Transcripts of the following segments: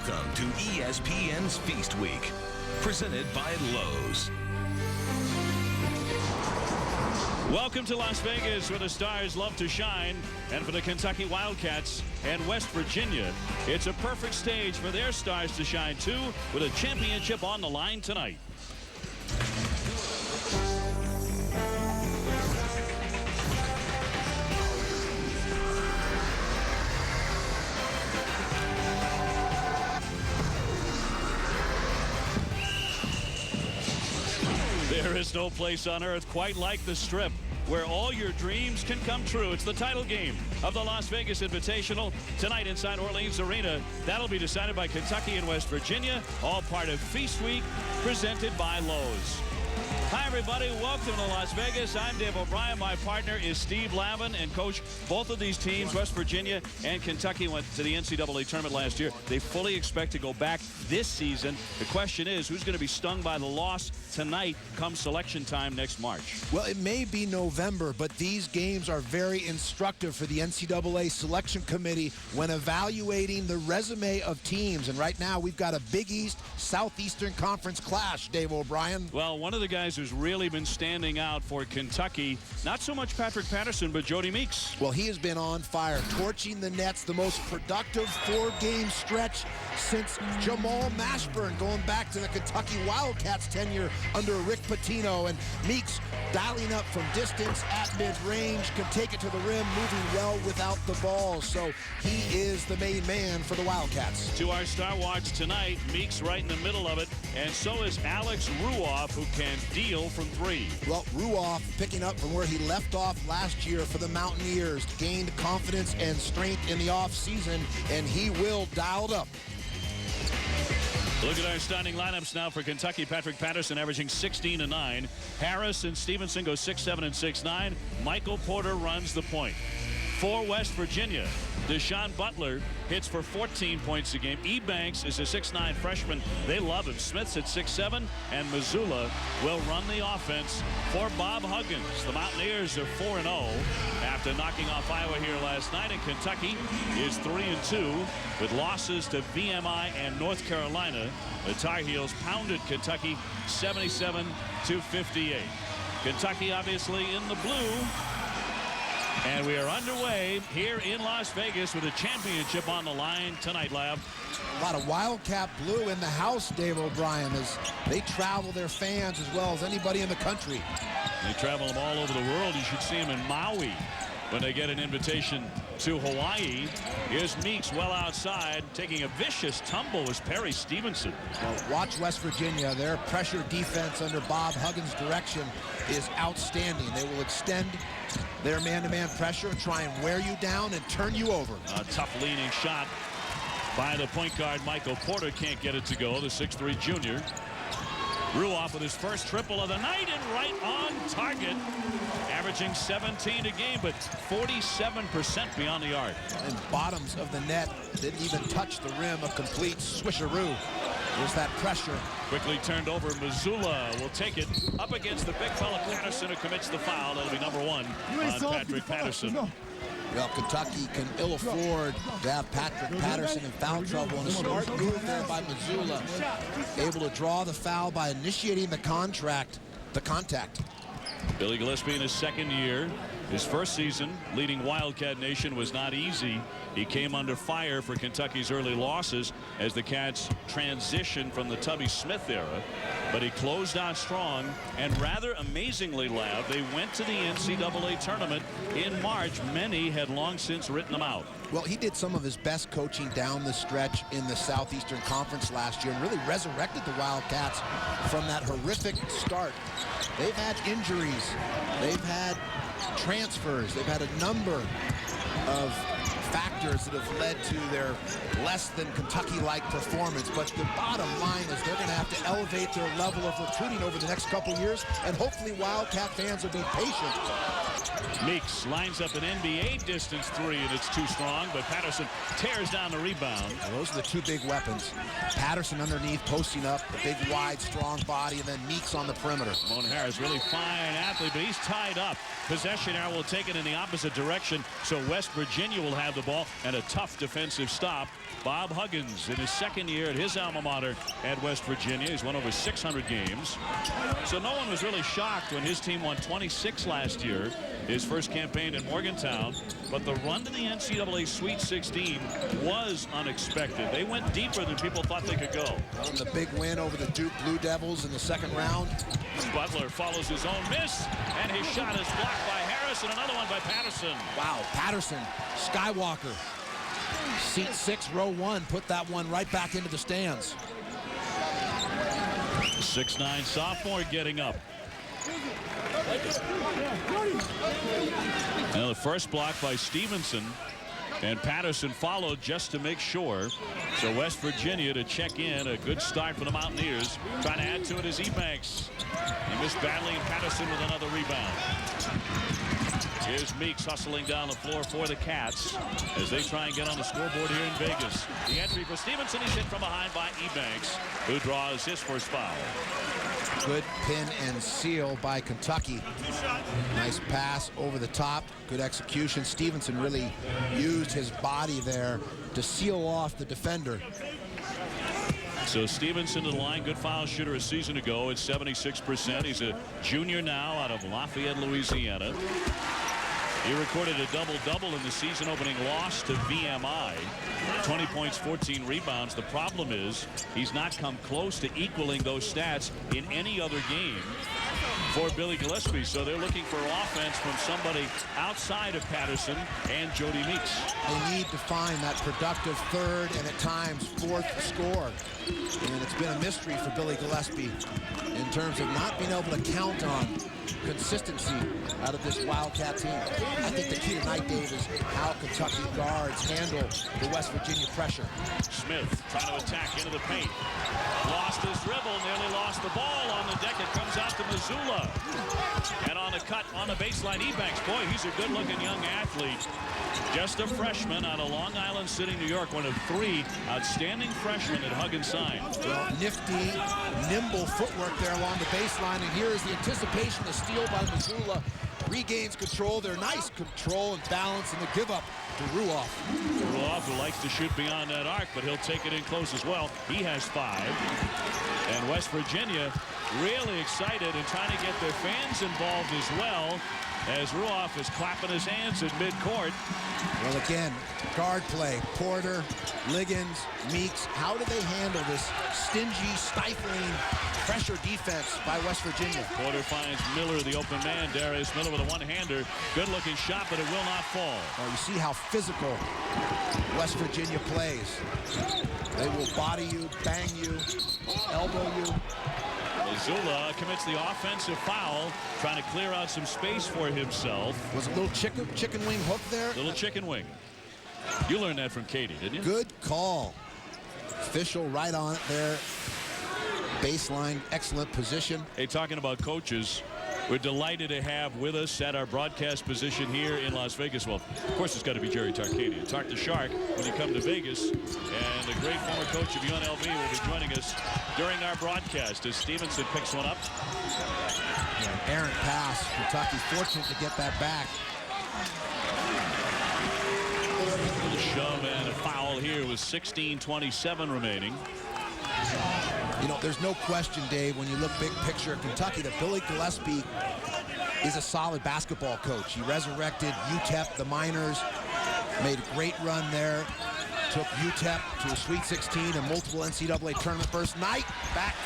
Welcome to ESPN's Feast Week, presented by Lowe's. Welcome to Las Vegas, where the Stars love to shine. And for the Kentucky Wildcats and West Virginia, it's a perfect stage for their Stars to shine, too, with a championship on the line tonight. There is no place on earth quite like the Strip, where all your dreams can come true. It's the title game of the Las Vegas Invitational tonight inside Orleans Arena. That'll be decided by Kentucky and West Virginia, all part of Feast Week, presented by Lowe's. Hi, everybody. Welcome to Las Vegas. I'm Dave O'Brien. My partner is Steve Lavin. And, Coach, both of these teams, West Virginia and Kentucky, went to the NCAA tournament last year. They fully expect to go back this season. The question is, who's going to be stung by the loss tonight come selection time next March? Well, it may be November, but these games are very instructive for the NCAA selection committee when evaluating the resume of teams. And right now, we've got a Big East Southeastern Conference clash, Dave O'Brien. Well, one of the guys who's really been standing out for Kentucky, not so much Patrick Patterson, but Jody Meeks. Well, he has been on fire, torching the nets, the most productive four-game stretch since Jamal Mashburn, going back to the Kentucky Wildcats tenure under Rick Pitino. And Meeks dialing up from distance at mid-range, can take it to the rim, moving well without the ball. So he is the main man for the Wildcats. To our Star Watch tonight, Meeks right in the middle of it, and so is Alex Ruoff, who can deal from three. Well, Ruoff picking up from where he left off last year for the Mountaineers, gained confidence and strength in the offseason, and he will dial it up. Look at our starting lineups now for Kentucky. Patrick Patterson averaging 16 and 9. Harris and Stevenson go 6-7 and 6-9. Michael Porter runs the point. For West Virginia, Deshaun Butler hits for 14 points a game. Ebanks is a 6'9 freshman. They love him. Smith's at 6'7, and Missoula will run the offense for Bob Huggins. The Mountaineers are 4-0 after knocking off Iowa here last night, and Kentucky is 3-2 with losses to VMI and North Carolina. The Tar Heels pounded Kentucky 77-58. Kentucky obviously in the blue. And we are underway here in Las Vegas with a championship on the line tonight, Lab. A lot of Wildcat blue in the house, Dave O'Brien, as they travel their fans as well as anybody in the country. They travel them all over the world. You should see them in Maui when they get an invitation to Hawaii. Here's Meeks well outside, taking a vicious tumble was Perry Stevenson. Well, watch West Virginia. Their pressure defense under Bob Huggins' direction is outstanding. They will extend their man-to-man pressure and try and wear you down and turn you over. A tough leaning shot by the point guard Michael Porter. Can't get it to go, the 6'3 junior. Ruoff with his first triple of the night and right on target. Averaging 17 a game, but 47% beyond the arc. And bottoms of the net didn't even touch the rim. A complete swisheroo. There's that pressure. Quickly turned over. Missoula will take it up against the big fella Patterson, who commits the foul. That'll be number one on Patrick Patterson. Well, Kentucky can ill afford to have Patrick Patterson in foul trouble, and a smart move there by Missoula, able to draw the foul by initiating the contact. Billy Gillispie in his second year. His first season leading Wildcat Nation was not easy. He came under fire for Kentucky's early losses as the Cats transitioned from the Tubby Smith era. But he closed out strong, and rather amazingly, Lab, they went to the NCAA tournament in March. Many had long since written them out. Well, he did some of his best coaching down the stretch in the Southeastern Conference last year and really resurrected the Wildcats from that horrific start. They've had injuries. They've had transfers. They've had a number of factors that have led to their less than Kentucky-like performance. But the bottom line is they're going to have to elevate their level of recruiting over the next couple years, and hopefully Wildcat fans will be patient Meeks lines up an NBA distance three, and it's too strong, but Patterson tears down the rebound. Well, those are the two big weapons. Patterson underneath, posting up, the big, wide, strong body, and then Meeks on the perimeter. Ramon Harris, really fine athlete, but he's tied up. Possession arrow will take it in the opposite direction, so West Virginia will have the ball, and a tough defensive stop. Bob Huggins in his second year at his alma mater at West Virginia. He's won over 600 games. So no one was really shocked when his team won 26 last year, his first campaign in Morgantown. But the run to the NCAA Sweet 16 was unexpected. They went deeper than people thought they could go. On the big win over the Duke Blue Devils in the second round. Butler follows his own miss, and his shot is blocked by Harris, and another one by Patterson. Wow, Patterson, Skywalker. Seat 6, row 1, put that one right back into the stands. 6'9" sophomore getting up. Now the first block by Stevenson, and Patterson followed just to make sure. So West Virginia to check in. A good start for the Mountaineers. Trying to add to it is Ebanks. He missed badly, and Patterson with another rebound. Here's Meeks hustling down the floor for the Cats as they try and get on the scoreboard here in Vegas. The entry for Stevenson. He's hit from behind by Ebanks, who draws his first foul. Good pin and seal by Kentucky. Nice pass over the top. Good execution. Stevenson really used his body there to seal off the defender. So Stevenson to the line, good foul shooter a season ago at 76%. He's a junior now out of Lafayette, Louisiana. He recorded a double-double in the season-opening loss to VMI. 20 points, 14 rebounds. The problem is he's not come close to equaling those stats in any other game for Billy Gillispie. So they're looking for offense from somebody outside of Patterson and Jody Meeks. They need to find that productive third and at times fourth score. And it's been a mystery for Billy Gillispie in terms of not being able to count on consistency out of this Wildcat team. I think the key tonight, Dave, is how Kentucky guards handle the West Virginia pressure. Smith trying to attack into the paint. Lost his dribble, nearly lost the ball on the deck. It comes out to Missoula. And on the cut on the baseline, Ebanks. Boy, he's a good-looking young athlete. Just a freshman out of Long Island City, New York. One of 3 outstanding freshmen that Huggins signed. Well, nifty, nimble footwork there along the baseline. And here is the anticipation, the steal by Missoula. Regains control. They're nice control and balance, and the give up to Ruoff. Ruoff, who likes to shoot beyond that arc, but he'll take it in close as well. He has 5. And West Virginia really excited and trying to get their fans involved as well, as Ruoff is clapping his hands at midcourt. Well, again, guard play. Porter, Liggins, Meeks. How do they handle this stingy, stifling pressure defense by West Virginia? Porter finds Miller, the open man. Darius Miller with a one-hander. Good-looking shot, but it will not fall. Well, you see how physical West Virginia plays. They will body you, bang you, elbow you. Missoula commits the offensive foul, trying to clear out some space for himself. Was a little chicken wing hook there? Little chicken wing. You learned that from Katie, didn't you? Good call. Official right on it there. Baseline, excellent position. Hey, talking about coaches, we're delighted to have with us at our broadcast position here in Las Vegas. Well, of course, it's got to be Jerry Tarkanian. Talk to Shark when you come to Vegas. And the great former coach of UNLV will be joining us during our broadcast as Stevenson picks one up. Yeah, an errant pass. Kentucky fortunate to get that back. A little shove and a foul here with 16:27 remaining. You know, there's no question, Dave, when you look big picture at Kentucky, that Billy Gillispie is a solid basketball coach. He resurrected UTEP, the Miners, made a great run there, took UTEP to a Sweet 16 and multiple NCAA tournament first night. Back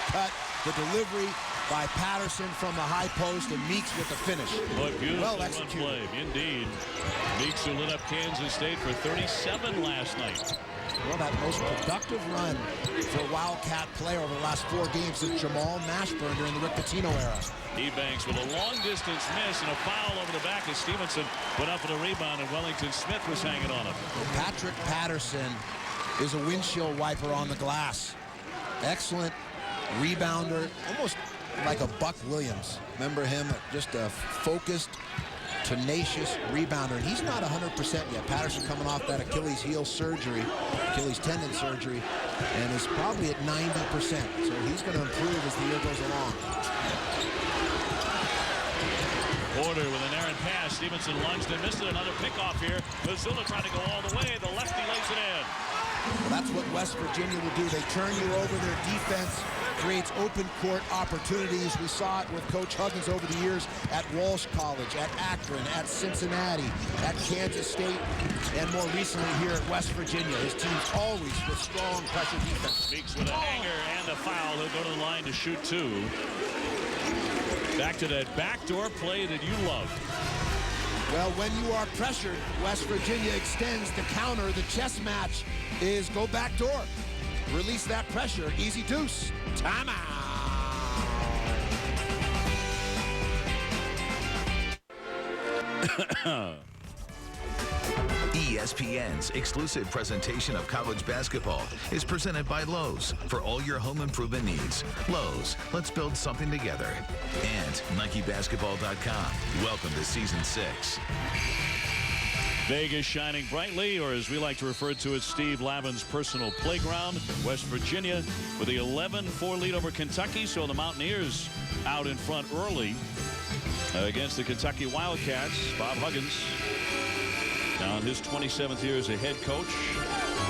cut, the delivery by Patterson from the high post, and Meeks with the finish. Boy, beautiful well executed. Play. Indeed. Meeks, who lit up Kansas State for 37 last night. Well, that most productive run for a Wildcat player over the last 4 games since Jamal Mashburn during the Rick Pitino era. Ebanks with a long-distance miss and a foul over the back as Stevenson went up with a rebound, and Wellington Smith was hanging on him. Patrick Patterson is a windshield wiper on the glass. Excellent rebounder, almost like a Buck Williams. Remember him? Just a focused, tenacious rebounder, and he's not 100% yet. Patterson coming off that Achilles tendon surgery, and is probably at 90%. So he's going to improve as the year goes along. Porter with an errant pass. Stevenson lunged and missed it. Another pickoff here. Mazzulla trying to go all the way. The lefty lays it in. Well, that's what West Virginia will do. They turn you over. Their defense creates open court opportunities. We saw it with Coach Huggins over the years at Walsh College, at Akron, at Cincinnati, at Kansas State, and more recently here at West Virginia. His team's always with strong pressure defense. Meeks with a hanger and a foul. He'll go to the line to shoot 2. Back to that backdoor play that you love. Well, when you are pressured, West Virginia extends the counter. The chess match is go back door. Release that pressure. Easy deuce. Timeout. ESPN's exclusive presentation of college basketball is presented by Lowe's for all your home improvement needs. Lowe's, let's build something together. And NikeBasketball.com. Welcome to Season 6. Vegas shining brightly, or as we like to refer to it, Steve Lavin's personal playground. West Virginia with the 11-4 lead over Kentucky, so the Mountaineers out in front early against the Kentucky Wildcats. Bob Huggins now in his 27th year as a head coach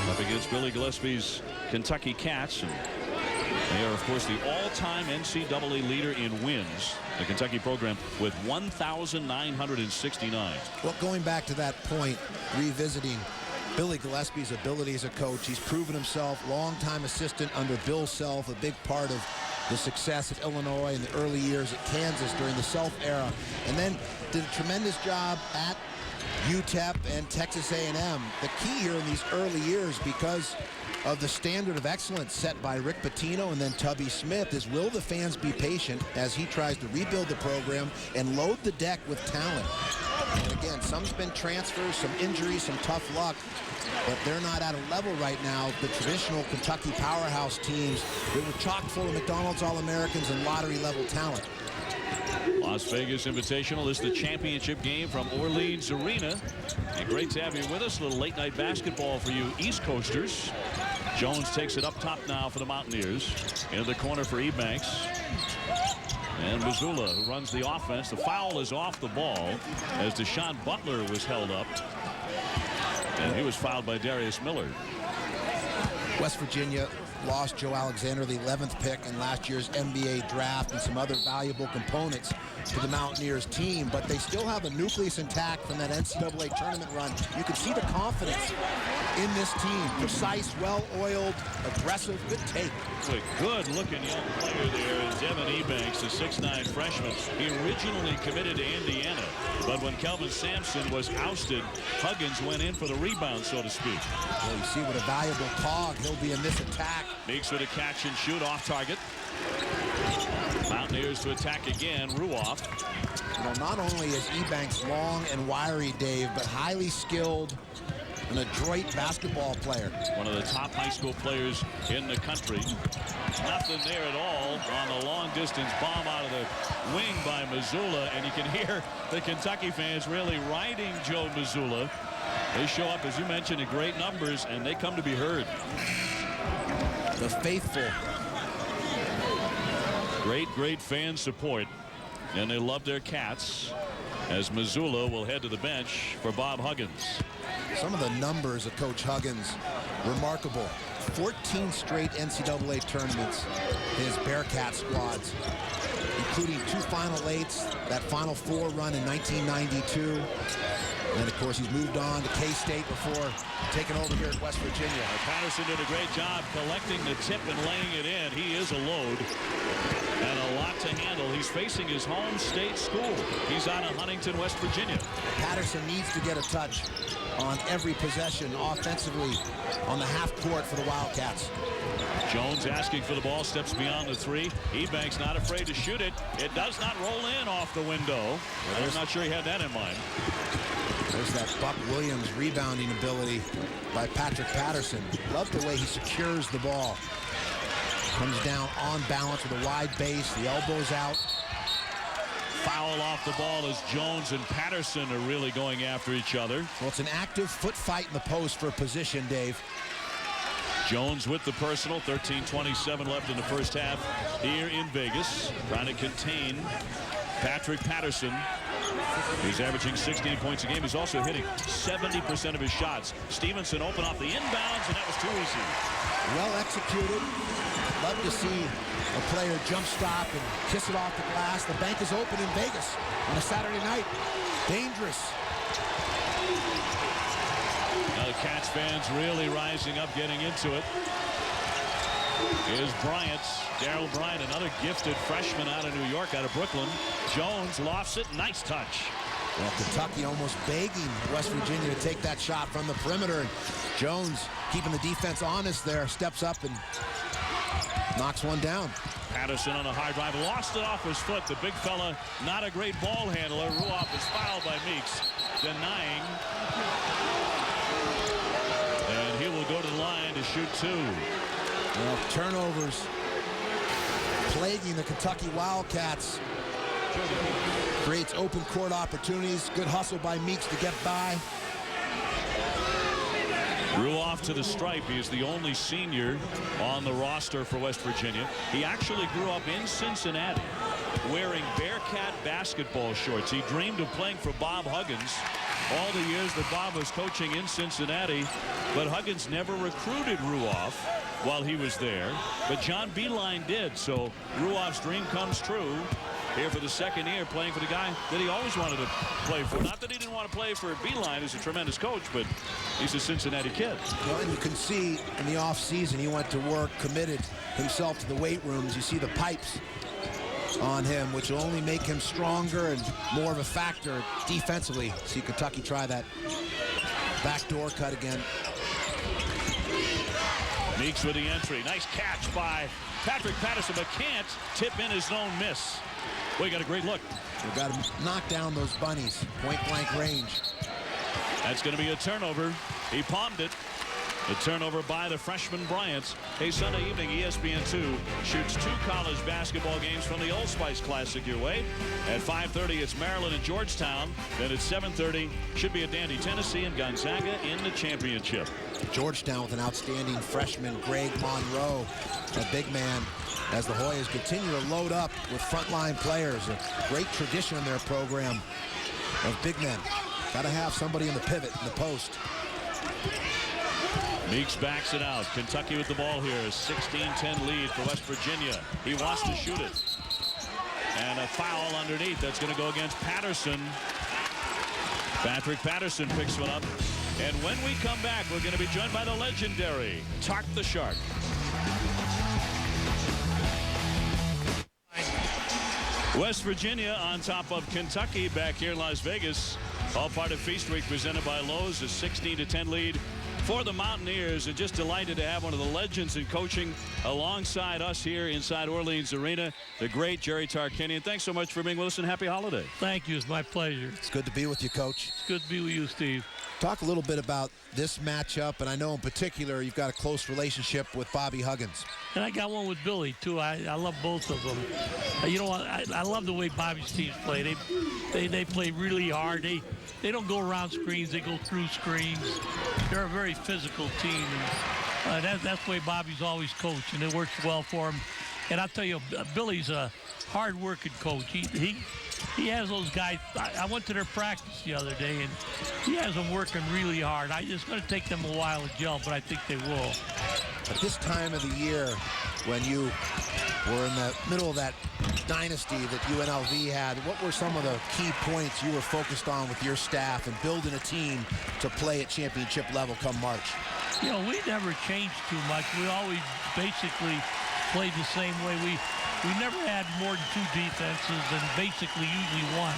up against Billy Gillispie's Kentucky Cats. And they are, of course, the all-time NCAA leader in wins, the Kentucky program, with 1,969. Well, going back to that point, revisiting Billy Gillispie's ability as a coach, he's proven himself, longtime assistant under Bill Self, a big part of the success at Illinois in the early years at Kansas during the Self era, and then did a tremendous job at UTEP and Texas A&M. The key here in these early years, because of the standard of excellence set by Rick Pitino and then Tubby Smith, is will the fans be patient as he tries to rebuild the program and load the deck with talent. And again, some's been transfers, some injuries, some tough luck, but they're not at a level right now. The traditional Kentucky powerhouse teams that were chock full of McDonald's All-Americans and lottery-level talent. Las Vegas Invitational is the championship game from Orleans Arena. And great to have you with us. A little late-night basketball for you East Coasters. Jones takes it up top now for the Mountaineers. Into the corner for Ebanks. And Mazzulla, who runs the offense. The foul is off the ball as Deshaun Butler was held up. And he was fouled by Darius Miller. West Virginia lost Joe Alexander, the 11th pick in last year's NBA draft, and some other valuable components to the Mountaineers team, but they still have a nucleus intact from that NCAA tournament run. You can see the confidence in this team. Precise, well-oiled, aggressive, good take. A good-looking young player there is Devin Ebanks, the 6'9 freshman. He originally committed to Indiana, but when Kelvin Sampson was ousted, Huggins went in for the rebound, so to speak. Well, you see what a valuable cog he'll be in this attack. Meeks with a catch and shoot off target. Mountaineers to attack again. Ruoff. You know, not only is Ebanks long and wiry, Dave, but highly skilled, an adroit basketball player. One of the top high school players in the country. Nothing there at all on the long distance bomb out of the wing by Mazzulla, and you can hear the Kentucky fans really riding Joe Mazzulla. They show up, as you mentioned, in great numbers, and they come to be heard. The faithful. Great fan support, and they love their Cats, as Mazzulla will head to the bench for Bob Huggins. Some of the numbers of Coach Huggins, remarkable. 14 straight NCAA tournaments, his Bearcat squads, including 2 Final Eights, that Final Four run in 1992. And of course, he's moved on to K-State before taking over here at West Virginia. Patterson did a great job collecting the tip and laying it in. He is a load and a lot to handle. He's facing his home state school. He's out of Huntington, West Virginia. Patterson needs to get a touch on every possession offensively on the half court for the Wildcats. Jones asking for the ball, steps beyond the 3. Ebanks not afraid to shoot it. It does not roll in off the window. I'm not sure he had that in mind. There's that Buck Williams rebounding ability by Patrick Patterson. Love the way he secures the ball. Comes down on balance with a wide base, the elbows out. foul off the ball as Jones and Patterson are really going after each other. Well, it's an active foot fight in the post for position, Dave. Jones with the personal, 13:27 left in the first half here in Vegas, trying to contain Patrick Patterson. He's averaging 16 points a game. He's also hitting 70% of his shots. Stevenson open off the inbounds, and that was too easy. Well executed. Love to see a player jump stop and kiss it off the glass. The bank is open in Vegas on a Saturday night. Dangerous. Now the Cats fans really rising up, getting into it. Here's Bryant, Daryl Bryant, another gifted freshman out of New York, out of Brooklyn. Jones lofts it, nice touch. Well, Kentucky almost begging West Virginia to take that shot from the perimeter. And Jones, keeping the defense honest there, steps up and knocks one down. Patterson on a high drive, lost it off his foot. The big fella, not a great ball handler. Ruoff is fouled by Meeks, denying. And he will go to the line to shoot two. Well, turnovers plaguing the Kentucky Wildcats. Creates open court opportunities. Good hustle by Meeks to get by. Ruoff to the stripe. He is the only senior on the roster for West Virginia. He actually grew up in Cincinnati wearing Bearcat basketball shorts. He dreamed of playing for Bob Huggins all the years that Bob was coaching in Cincinnati, but Huggins never recruited Ruoff while he was there, but John Beilein did. So Ruoff's dream comes true here for the second year, playing for the guy that he always wanted to play for. Not that he didn't want to play for Beilein, who's a tremendous coach, but he's a Cincinnati kid. Well, and you can see in the offseason he went to work, committed himself to the weight rooms. You see the pipes on him, which will only make him stronger and more of a factor defensively. See Kentucky try that backdoor cut again. Meeks with the entry. Nice catch by Patrick Patterson, but can't tip in his own miss. We got a great look. We've got to knock down those bunnies. Point blank range. That's going to be a turnover. He palmed it. The turnover by the freshman Bryant. Hey, Sunday evening, ESPN2 shoots 2 college basketball games from the Old Spice Classic your way. At 5:30, it's Maryland and Georgetown. Then at 7:30, should be at Dandy, Tennessee, and Gonzaga in the championship. Georgetown with an outstanding freshman, Greg Monroe, a big man, as the Hoyas continue to load up with frontline players. A great tradition in their program of big men. Got to have somebody in the pivot, in the post. Meeks backs it out. Kentucky with the ball here. A 16-10 lead for West Virginia. He wants to shoot it. And a foul underneath. That's going to go against Patterson. Patrick Patterson picks one up. And when we come back, we're going to be joined by the legendary Tark the Shark. West Virginia on top of Kentucky back here in Las Vegas. All part of Feast Week presented by Lowe's. A 16-10 lead for the Mountaineers, and just delighted to have one of the legends in coaching alongside us here inside Orleans Arena, the great Jerry Tarkanian. Thanks so much for being with us, and happy holiday. Thank you. It's my pleasure. It's good to be with you, Coach. It's good to be with you, Steve. Talk a little bit about this matchup, and I know in particular you've got a close relationship with Bobby Huggins. And I got one with Billy, too. I love both of them. You know what? I love the way Bobby's teams play. They play really hard. They don't go around screens. They go through screens. They're a very physical team. And that's the way Bobby's always coached, and it works well for him. And I'll tell you, Billy's a hard-working coach. He has those guys. I went to their practice the other day, and he has them working really hard. It's going to take them a while to gel, but I think they will. At this time of the year, when you were in the middle of that dynasty that UNLV had, what were some of the key points you were focused on with your staff and building a team to play at championship level come March? You know, we never changed too much. We always basically played the same way. We never had more than 2 defenses and basically usually 1.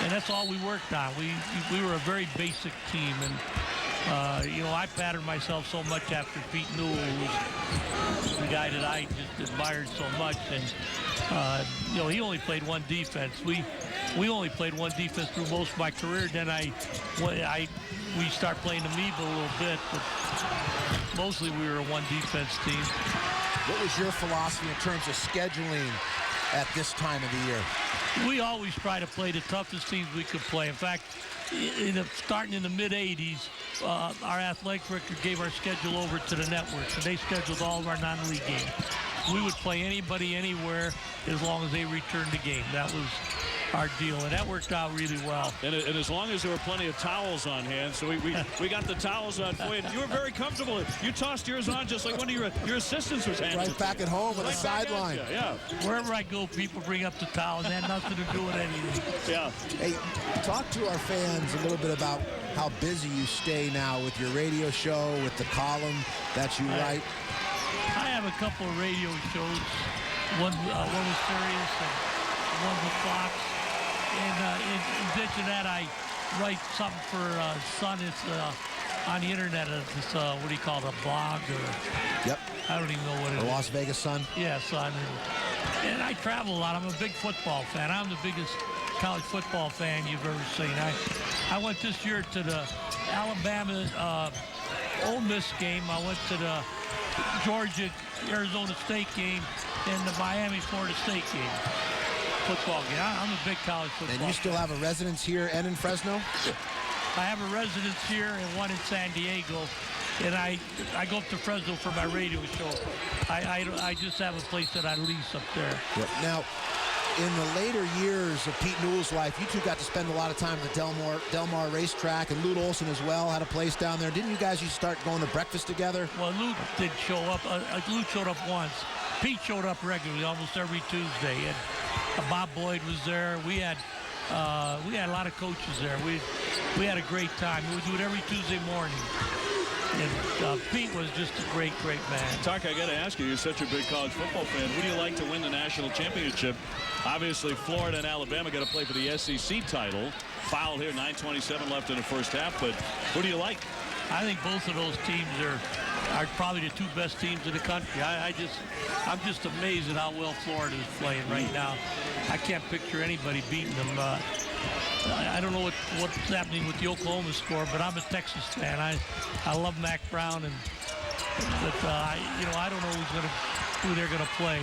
And that's all we worked on. We were a very basic team. And, you know, I patterned myself so much after Pete Newell, who's the guy that I just admired so much. And, you know, he only played 1 defense. We only played 1 defense through most of my career. Then we started playing amoeba a little bit, but mostly we were a 1 defense team. What was your philosophy in terms of scheduling at this time of the year? We always try to play the toughest teams we could play. In fact, starting in the mid-'80s, our athletic director gave our schedule over to the network, so they scheduled all of our non-league games. We would play anybody, anywhere, as long as they returned the game. That was our deal, and that worked out really well. And as long as there were plenty of towels on hand, so we got the towels on for you. You were very comfortable. You tossed yours on just like one of your assistants was handling. Right back at home on the sideline. Yeah. Wherever I go, people bring up the towel, and that had nothing to do with anything. Yeah. Hey, talk to our fans a little bit about how busy you stay now with your radio show, with the column that you write. I have a couple of radio shows. One with Sirius and one with Fox. And in addition to that, I write something for Sun. It's on the internet. It's what do you call it, a blog? Or, Yep. I don't even know what it is. The Las Vegas Sun. Yeah, Sun. And I travel a lot. I'm a big football fan. I'm the biggest college football fan you've ever seen. I went this year to the Alabama Ole Miss game. I went to the Georgia-Arizona State game and the Miami-Florida State game. Football game. I'm a big college football. And you still have a residence here and in Fresno? I have a residence here and one in San Diego, and I go up to Fresno for my radio show. I just have a place that I lease up there. Yep. Now, in the later years of Pete Newell's life, you two got to spend a lot of time at the Del Mar racetrack, and Lute Olson as well had a place down there. Didn't you guys used to start going to breakfast together? Well, Lute did show up. Lute showed up once. Pete showed up regularly, almost every Tuesday, and Bob Boyd was there. We had a lot of coaches there. We had a great time. We would do it every Tuesday morning. And Pete was just a great, great man. Tuck, I got to ask you, you're such a big college football fan. Who do you like to win the national championship? Obviously, Florida and Alabama got to play for the SEC title. Foul here, 9:27 left in the first half. But who do you like? I think both of those teams are probably the two best teams in the country. I'm just amazed at how well Florida is playing right now. I can't picture anybody beating them. I don't know what's happening with the Oklahoma score, but I'm a Texas fan. I love Mac Brown, but I don't know who they're gonna play.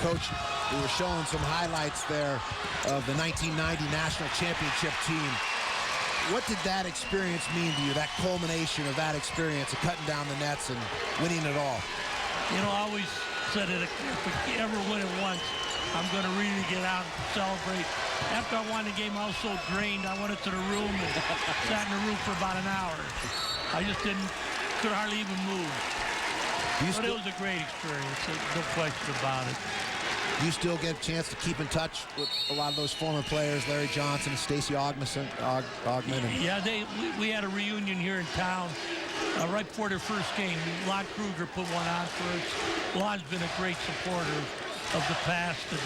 Coach, we were showing some highlights there of the 1990 national championship team. What did that experience mean to you, that culmination of that experience of cutting down the nets and winning it all? You know, I always said that if we ever win it once, I'm going to really get out and celebrate. After I won the game, I was so drained, I went into the room and sat in the room for about an hour. I just could hardly even move. But it was a great experience, no question about it. You still get a chance to keep in touch with a lot of those former players, Larry Johnson and Stacey Augmon. Yeah, we had a reunion here in town right before their first game. Lon Kruger put one on for us. Lon's been a great supporter of the past, and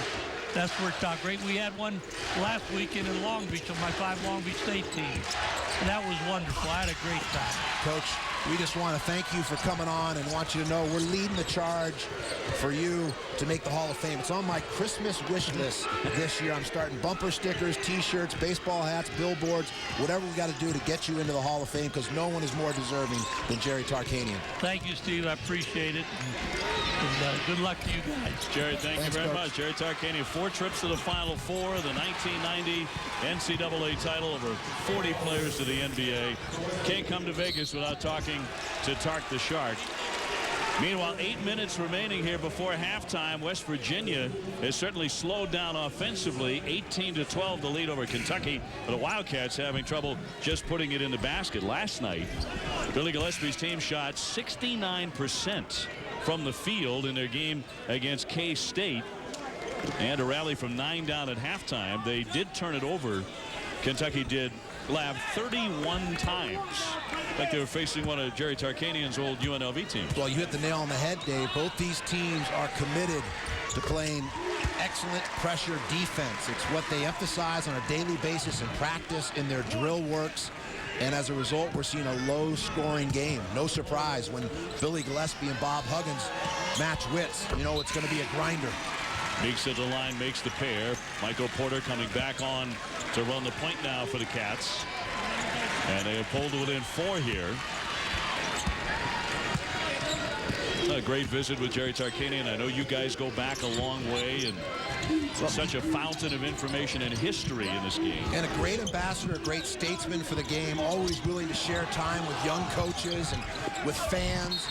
that's worked out great. We had one last weekend in Long Beach on my 5 Long Beach State teams, and that was wonderful. I had a great time. Coach, we just want to thank you for coming on and want you to know we're leading the charge for you to make the Hall of Fame. It's on my Christmas wish list this year. I'm starting bumper stickers, T-shirts, baseball hats, billboards, whatever we got to do to get you into the Hall of Fame, because no one is more deserving than Jerry Tarkanian. Thank you, Steve. I appreciate it. And good luck to you guys. Jerry, thank you very much. Jerry Tarkanian, 4 trips to the Final Four, the 1990 NCAA title, over 40 players to the NBA. Can't come to Vegas without talking to Tark the Shark. Meanwhile, 8 minutes remaining here before halftime. West Virginia has certainly slowed down offensively. 18-12 the lead over Kentucky. But the Wildcats having trouble just putting it in the basket. Last night, Billy Gillispie's team shot 69% from the field in their game against K-State. And a rally from 9 down at halftime. They did turn it over. Kentucky did Lab 31 times. In fact, they were facing one of Jerry Tarkanian's old UNLV teams. Well, you hit the nail on the head, Dave. Both these teams are committed to playing excellent pressure defense. It's what they emphasize on a daily basis in practice, in their drill works. And as a result, we're seeing a low-scoring game. No surprise when Billy Gillispie and Bob Huggins match wits. You know it's going to be a grinder. Meeks at the line, makes the pair. Michael Porter coming back on to run the point now for the Cats. And they have pulled to within 4 here. A great visit with Jerry Tarkanian. I know you guys go back a long way, and such a fountain of information and history in this game. And a great ambassador, a great statesman for the game, always willing to share time with young coaches and with fans.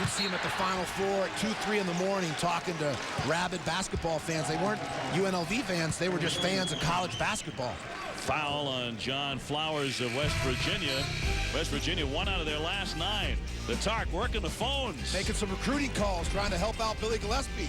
You'd see him at the Final Four at 2, 3 in the morning talking to rabid basketball fans. They weren't UNLV fans, they were just fans of college basketball. Foul on John Flowers of West Virginia. West Virginia 1 out of their last 9. The Tark working the phones. Making some recruiting calls, trying to help out Billy Gillispie.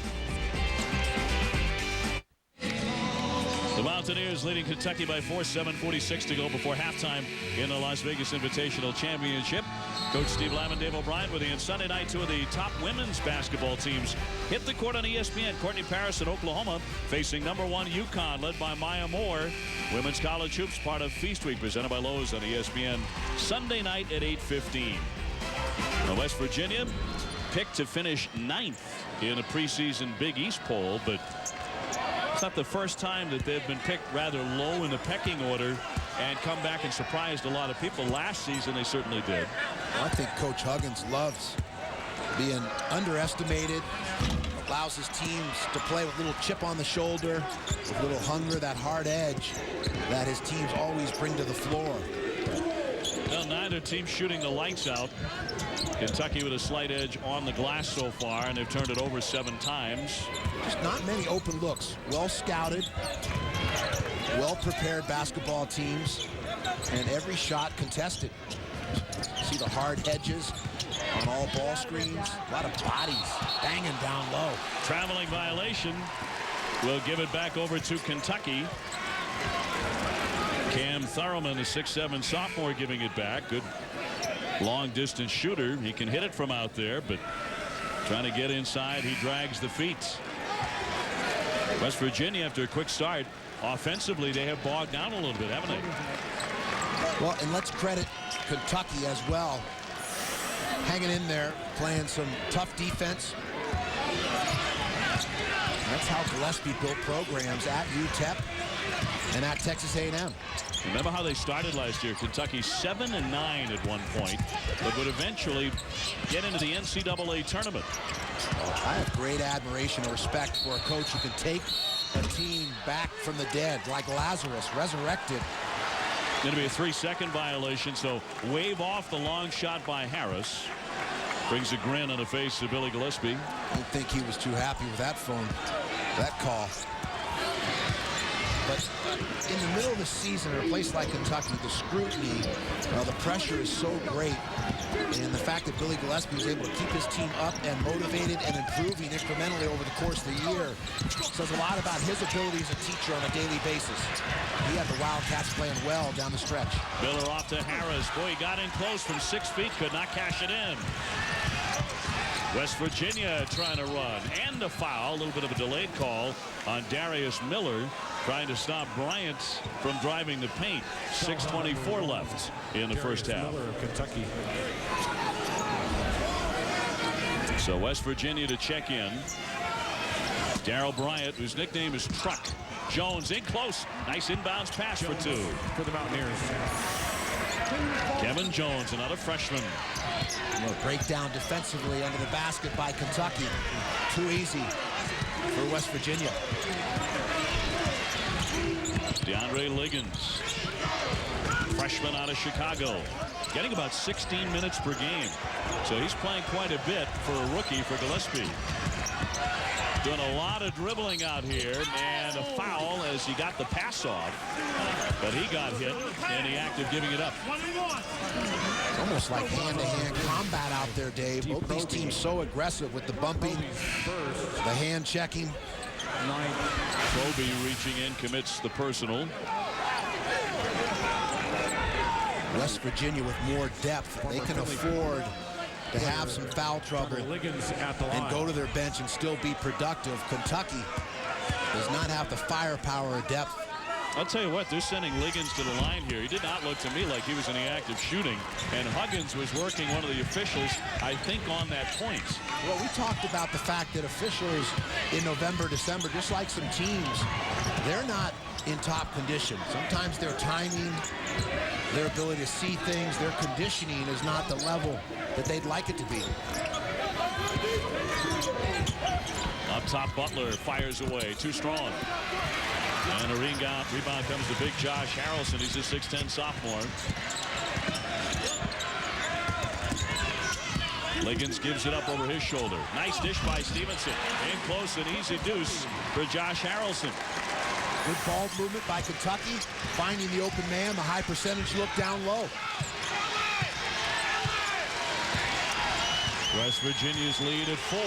The Mountaineers leading Kentucky by 4, 7:46 to go before halftime in the Las Vegas Invitational Championship. Coach Steve Lamb, Dave O'Brien with you. And Sunday night, 2 of the top women's basketball teams hit the court on ESPN. Courtney Paris in Oklahoma facing #1 UConn, led by Maya Moore. Women's College Hoops, part of Feast Week, presented by Lowe's on ESPN. Sunday night at 8:15. Now West Virginia picked to finish 9th in a preseason Big East poll, but it's not the first time that they've been picked rather low in the pecking order and come back and surprised a lot of people. Last season, they certainly did. Well, I think Coach Huggins loves being underestimated, allows his teams to play with a little chip on the shoulder, with a little hunger, that hard edge that his teams always bring to the floor. Well, neither team shooting the lights out. Kentucky with a slight edge on the glass so far, and they've turned it over 7 times. Just not many open looks. Well scouted, well prepared basketball teams, and every shot contested. See the hard edges on all ball screens. A lot of bodies banging down low. Traveling violation. Will give it back over to Kentucky. Cam Thurman, the 6'7" sophomore, giving it back. Good long distance shooter. He can hit it from out there, but trying to get inside, he drags the feet. West Virginia, after a quick start, offensively, they have bogged down a little bit, haven't they? Well, and let's credit Kentucky as well. Hanging in there, playing some tough defense. That's how Gillespie built programs at UTEP and at Texas A&M. Remember how they started last year? Kentucky 7-9 at one point, but would eventually get into the NCAA tournament. I have great admiration and respect for a coach who can take a team back from the dead, like Lazarus, resurrected. Going to be a 3-second violation, so wave off the long shot by Harris. Brings a grin on the face of Billy Gillispie. I don't think he was too happy with that call. But in the middle of the season, in a place like Kentucky, the scrutiny, the pressure is so great. And the fact that Billy Gillispie was able to keep his team up and motivated and improving incrementally over the course of the year says a lot about his ability as a teacher on a daily basis. He had the Wildcats playing well down the stretch. Miller off to Harris. Boy, he got in close from 6 feet, could not cash it in. West Virginia trying to run, and a foul, a little bit of a delayed call on Darius Miller, trying to stop Bryant from driving the paint. 6:24 left in the first half. Miller of Kentucky. So West Virginia to check in. Darryl Bryant, whose nickname is Truck. Jones in close. Nice inbounds pass for 2. For the Mountaineers. Kevin Jones, another freshman. Breakdown defensively under the basket by Kentucky. Too easy for West Virginia. DeAndre Liggins, freshman out of Chicago, getting about 16 minutes per game. So he's playing quite a bit for a rookie for Gillispie. Doing a lot of dribbling out here, and a foul as he got the pass off. But he got hit in the act of giving it up. It's almost like hand-to-hand combat out there, Dave. Both these teams so aggressive with the bumping, the hand checking. Kobe reaching in, commits the personal. West Virginia with more depth. They can afford to have some foul trouble and go to their bench and still be productive. Kentucky does not have the firepower or depth. I'll tell you what, they're sending Liggins to the line here. He did not look to me like he was in the act of shooting. And Huggins was working one of the officials, I think, on that point. Well, we talked about the fact that officials in November, December, just like some teams, they're not in top condition. Sometimes their timing, their ability to see things, their conditioning is not the level that they'd like it to be. Up top, Butler fires away. Too strong. And a rebound comes to big Josh Harrelson. He's a 6'10 sophomore. Liggins gives it up over his shoulder. Nice dish by Stevenson. In close, an easy deuce for Josh Harrelson. Good ball movement by Kentucky, finding the open man, the high percentage look down low. West Virginia's lead at 4.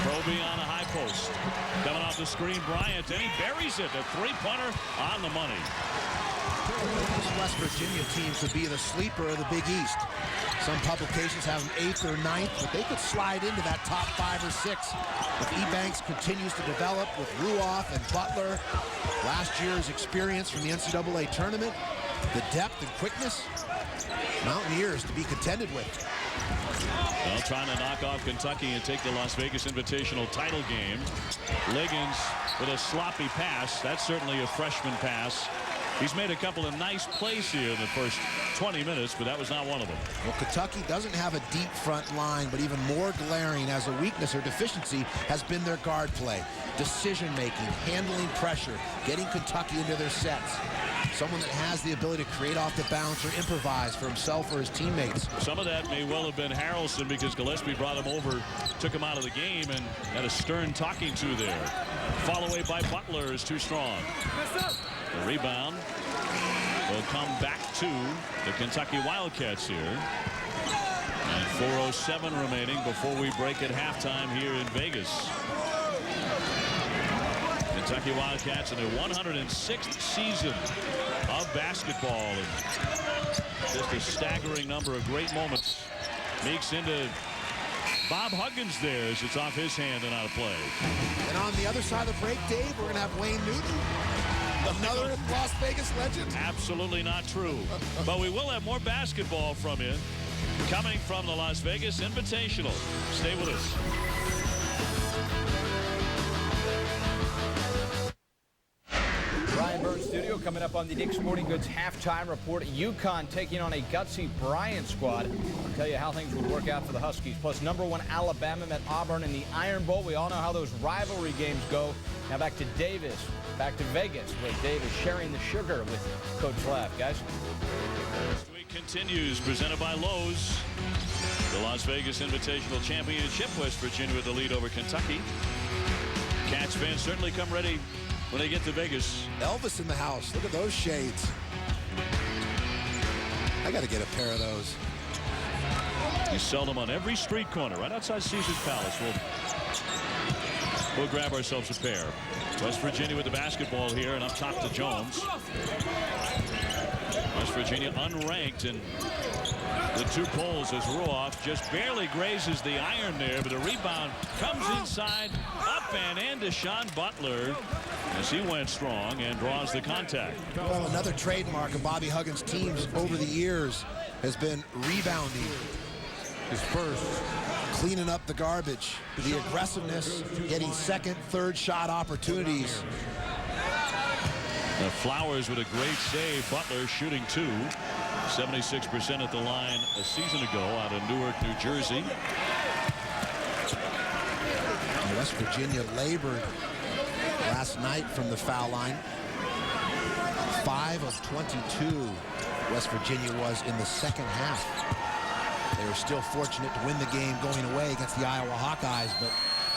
Proby on a high post. Coming off the screen, Bryant, and he buries it. A three-pointer on the money. This West Virginia team could be the sleeper of the Big East. Some publications have them 8th or 9th, but they could slide into that top 5 or 6 if Ebanks continues to develop with Ruoff and Butler. Last year's experience from the NCAA tournament, the depth and quickness, Mountaineers to be contended with. Well, trying to knock off Kentucky and take the Las Vegas Invitational title game. Liggins with a sloppy pass. That's certainly a freshman pass. He's made a couple of nice plays here in the first 20 minutes, but that was not one of them. Well, Kentucky doesn't have a deep front line, but even more glaring as a weakness or deficiency has been their guard play. Decision-making, handling pressure, getting Kentucky into their sets. Someone that has the ability to create off the bounce or improvise for himself or his teammates. Some of that may well have been Harrelson because Gillespie brought him over, took him out of the game, and had a stern talking to there. Fall away by Butler is too strong. The rebound will come back to the Kentucky Wildcats here. And 4:07 remaining before we break at halftime here in Vegas. Kentucky Wildcats in their 106th season of basketball. And just a staggering number of great moments. Meeks into Bob Huggins there as it's off his hand and out of play. And on the other side of the break, Dave, we're going to have Wayne Newton. Another Las Vegas legend? Absolutely not true. But we will have more basketball from you coming from the Las Vegas Invitational. Stay with us. Brian Burns studio coming up on the Dick's Sporting Goods halftime report. UConn taking on a gutsy Bryant squad. I'll tell you how things would work out for the Huskies. Plus, #1 Alabama met Auburn in the Iron Bowl. We all know how those rivalry games go. Now back to Davis. Back to Vegas, where Dave is sharing the sugar with Coach Flaff. Guys? This week continues, presented by Lowe's. The Las Vegas Invitational Championship. West Virginia with the lead over Kentucky. Cats fans certainly come ready when they get to Vegas. Elvis in the house. Look at those shades. I got to get a pair of those. You sell them on every street corner right outside Caesar's Palace. We'll grab ourselves a pair. West Virginia with the basketball here, and up top to Jones. West Virginia unranked, and the two poles as Ruoff just barely grazes the iron there, but the rebound comes inside, up and in to Sean Butler as he went strong and draws the contact. Well, another trademark of Bobby Huggins' teams over the years has been rebounding. His first. Cleaning up the garbage, the aggressiveness, getting second, third shot opportunities. Flowers with a great save. Butler shooting 2. 76% at the line a season ago out of Newark, New Jersey. And West Virginia labored last night from the foul line. 5 of 22 West Virginia was in the second half. They were still fortunate to win the game going away against the Iowa Hawkeyes, but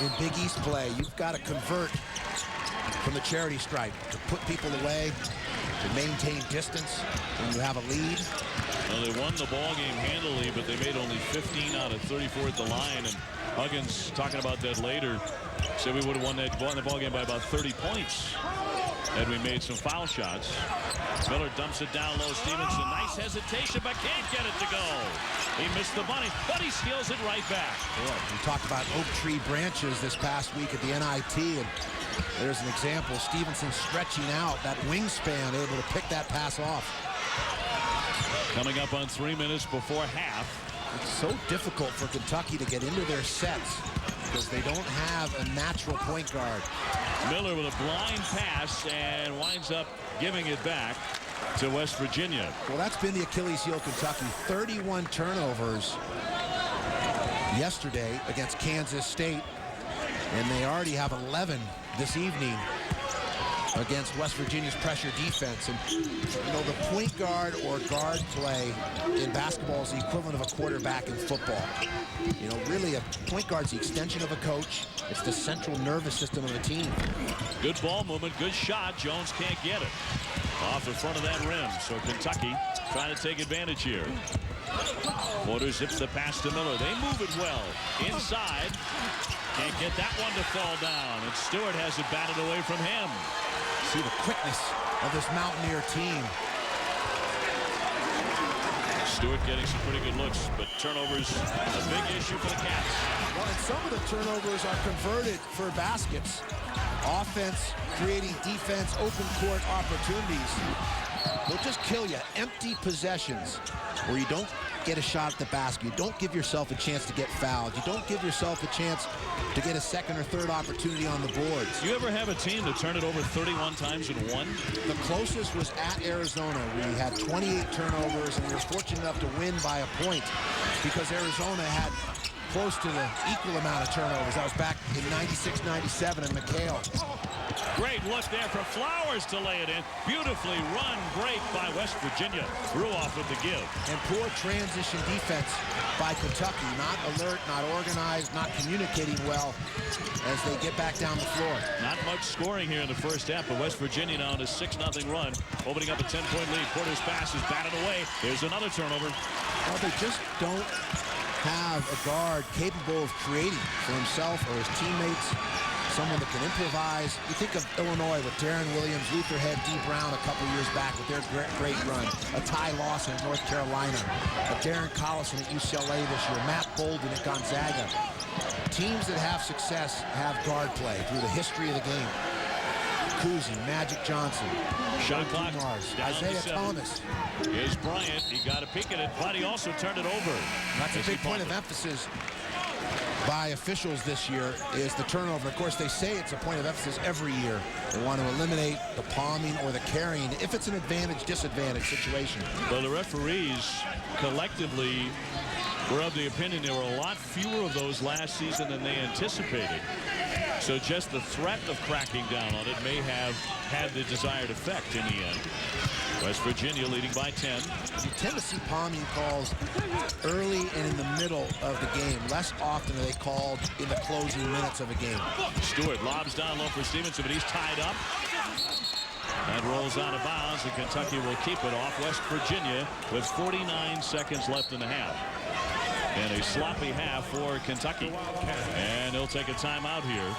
in Big East play, you've got to convert from the charity stripe to put people away, to maintain distance when you have a lead. Well, they won the ball game handily, but they made only 15 out of 34 at the line. And Huggins, talking about that later, said we would have won the ball game by about 30 points had we made some foul shots. Miller dumps it down low. Stevenson, nice hesitation, but can't get it to go. He missed the bunny, but he steals it right back. Yeah, we talked about oak tree branches this past week at the NIT, and there's an example. Stevenson stretching out that wingspan, able to pick that pass off. Coming up on 3 minutes before half. It's so difficult for Kentucky to get into their sets because they don't have a natural point guard. Miller with a blind pass and winds up giving it back. to West Virginia. Well, that's been the Achilles heel of Kentucky. 31 turnovers yesterday against Kansas State, and they already have 11 this evening against West Virginia's pressure defense. And, you know, the point guard or guard play in basketball is the equivalent of a quarterback in football. You know, really, a point guard's the extension of a coach. It's the central nervous system of a team. Good ball movement, good shot. Jones can't get it off the front of that rim. So Kentucky trying to take advantage here. Porter zips the pass to Miller. They move it well inside. Can't get that one to fall down. And Stewart has it batted away from him. See the quickness of this Mountaineer team. Stewart getting some pretty good looks, but turnovers a big issue for the Cats. Well, and some of the turnovers are converted for baskets. Offense, creating defense, open court opportunities. They'll just kill you. Empty possessions where you don't get a shot at the basket. You don't give yourself a chance to get fouled. You don't give yourself a chance to get a second or third opportunity on the boards. You ever have a team that turned it over 31 times and won? The closest was at Arizona. We had 28 turnovers, and we were fortunate enough to win by a point because Arizona had close to the equal amount of turnovers. That was back in 96-97 in McHale. Great look there for Flowers to lay it in. Beautifully run break by West Virginia. Ruoff with the give. And poor transition defense by Kentucky. Not alert, not organized, not communicating well as they get back down the floor. Not much scoring here in the first half, but West Virginia now on a 6-0 run, opening up a 10-point lead. Porter's pass is batted away. There's another turnover. Well, they just don't have a guard capable of creating for himself or his teammates, someone that can improvise. You think of Illinois with Darren Williams, Luther Head, D. Brown a couple years back with their great run, a Ty Lawson at North Carolina, a Darren Collison at UCLA this year, Matt Bolden at Gonzaga. Teams that have success have guard play through the history of the game. Cousy, Magic Johnson, Shot clock down Isaiah to 7. Thomas. Here's Bryant. He got a peek at it, but he also turned it over. That's a big point of emphasis by officials this year is the turnover. Of course, they say it's a point of emphasis every year. They want to eliminate the palming or the carrying if it's an advantage-disadvantage situation. Well, the referees collectively were of the opinion there were a lot fewer of those last season than they anticipated. So just the threat of cracking down on it may have had the desired effect in the end. West Virginia leading by 10. You tend to see palming calls early and in the middle of the game. Less often are they called in the closing minutes of a game. Stewart lobs down low for Stevenson, but he's tied up. And rolls out of bounds, and Kentucky will keep it off West Virginia with 49 seconds left in the half. And a sloppy half for Kentucky. And they'll take a timeout here.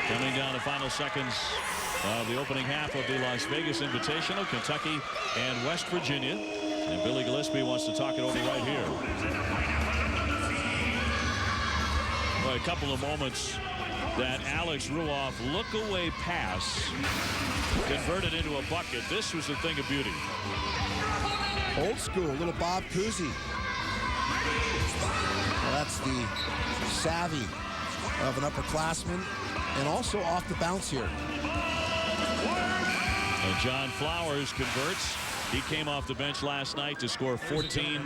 Coming down the final seconds of the opening half of the Las Vegas Invitational, Kentucky and West Virginia. And Billy Gillispie wants to talk it over right here. Well, a couple of moments that Alex Ruoff look-away pass converted into a bucket. This was a thing of beauty. Old school, little Bob Cousy. Well, that's the savvy of an upperclassman, and also off the bounce here. And John Flowers converts. He came off the bench last night to score 14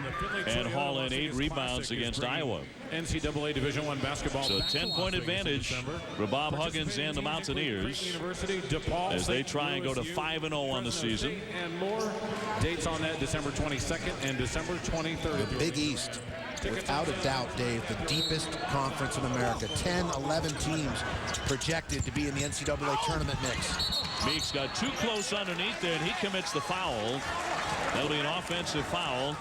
and haul in 8 rebounds against Iowa. NCAA Division I basketball. So 10-point advantage for Bob Huggins and the Mountaineers as they try and go to 5-0 on the season. And more dates on that December 22nd and December 23rd. The Big East, without a doubt, Dave, the deepest conference in America. 10, 11 teams projected to be in the NCAA tournament mix. Meeks got too close underneath there, and he commits the foul. That'll be an offensive foul.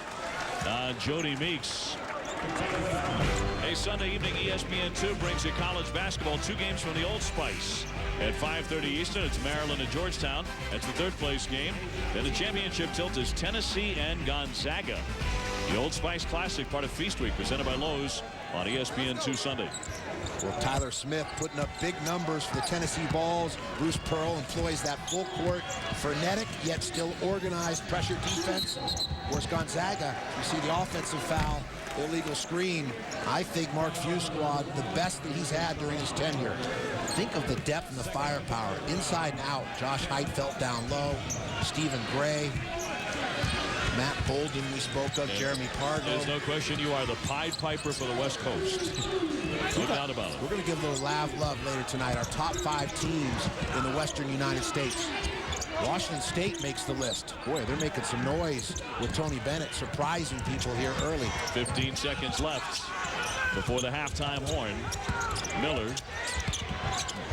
Jody Meeks. A Sunday evening ESPN2 brings you college basketball. 2 games from the Old Spice. At 5:30 Eastern, it's Maryland and Georgetown. That's the 3rd place game. Then the championship tilt is Tennessee and Gonzaga. The Old Spice Classic, part of Feast Week, presented by Lowe's. on ESPN2 Sunday. Well, Tyler Smith putting up big numbers for the Tennessee Vols. Bruce Pearl employs that full court, frenetic yet still organized pressure defense. Of course, Gonzaga, you see the offensive foul, illegal screen. I think Mark Few's squad, the best that he's had during his tenure. Think of the depth and the firepower, inside and out. Josh Heidfeld down low, Stephen Gray, Matt Bolden we spoke of, Jeremy Pargo. There's no question you are the Pied Piper for the West Coast. No doubt about it. We're going to give a little love later tonight. Our top 5 teams in the Western United States. Washington State makes the list. Boy, they're making some noise with Tony Bennett, surprising people here early. 15 seconds left before the halftime horn. Miller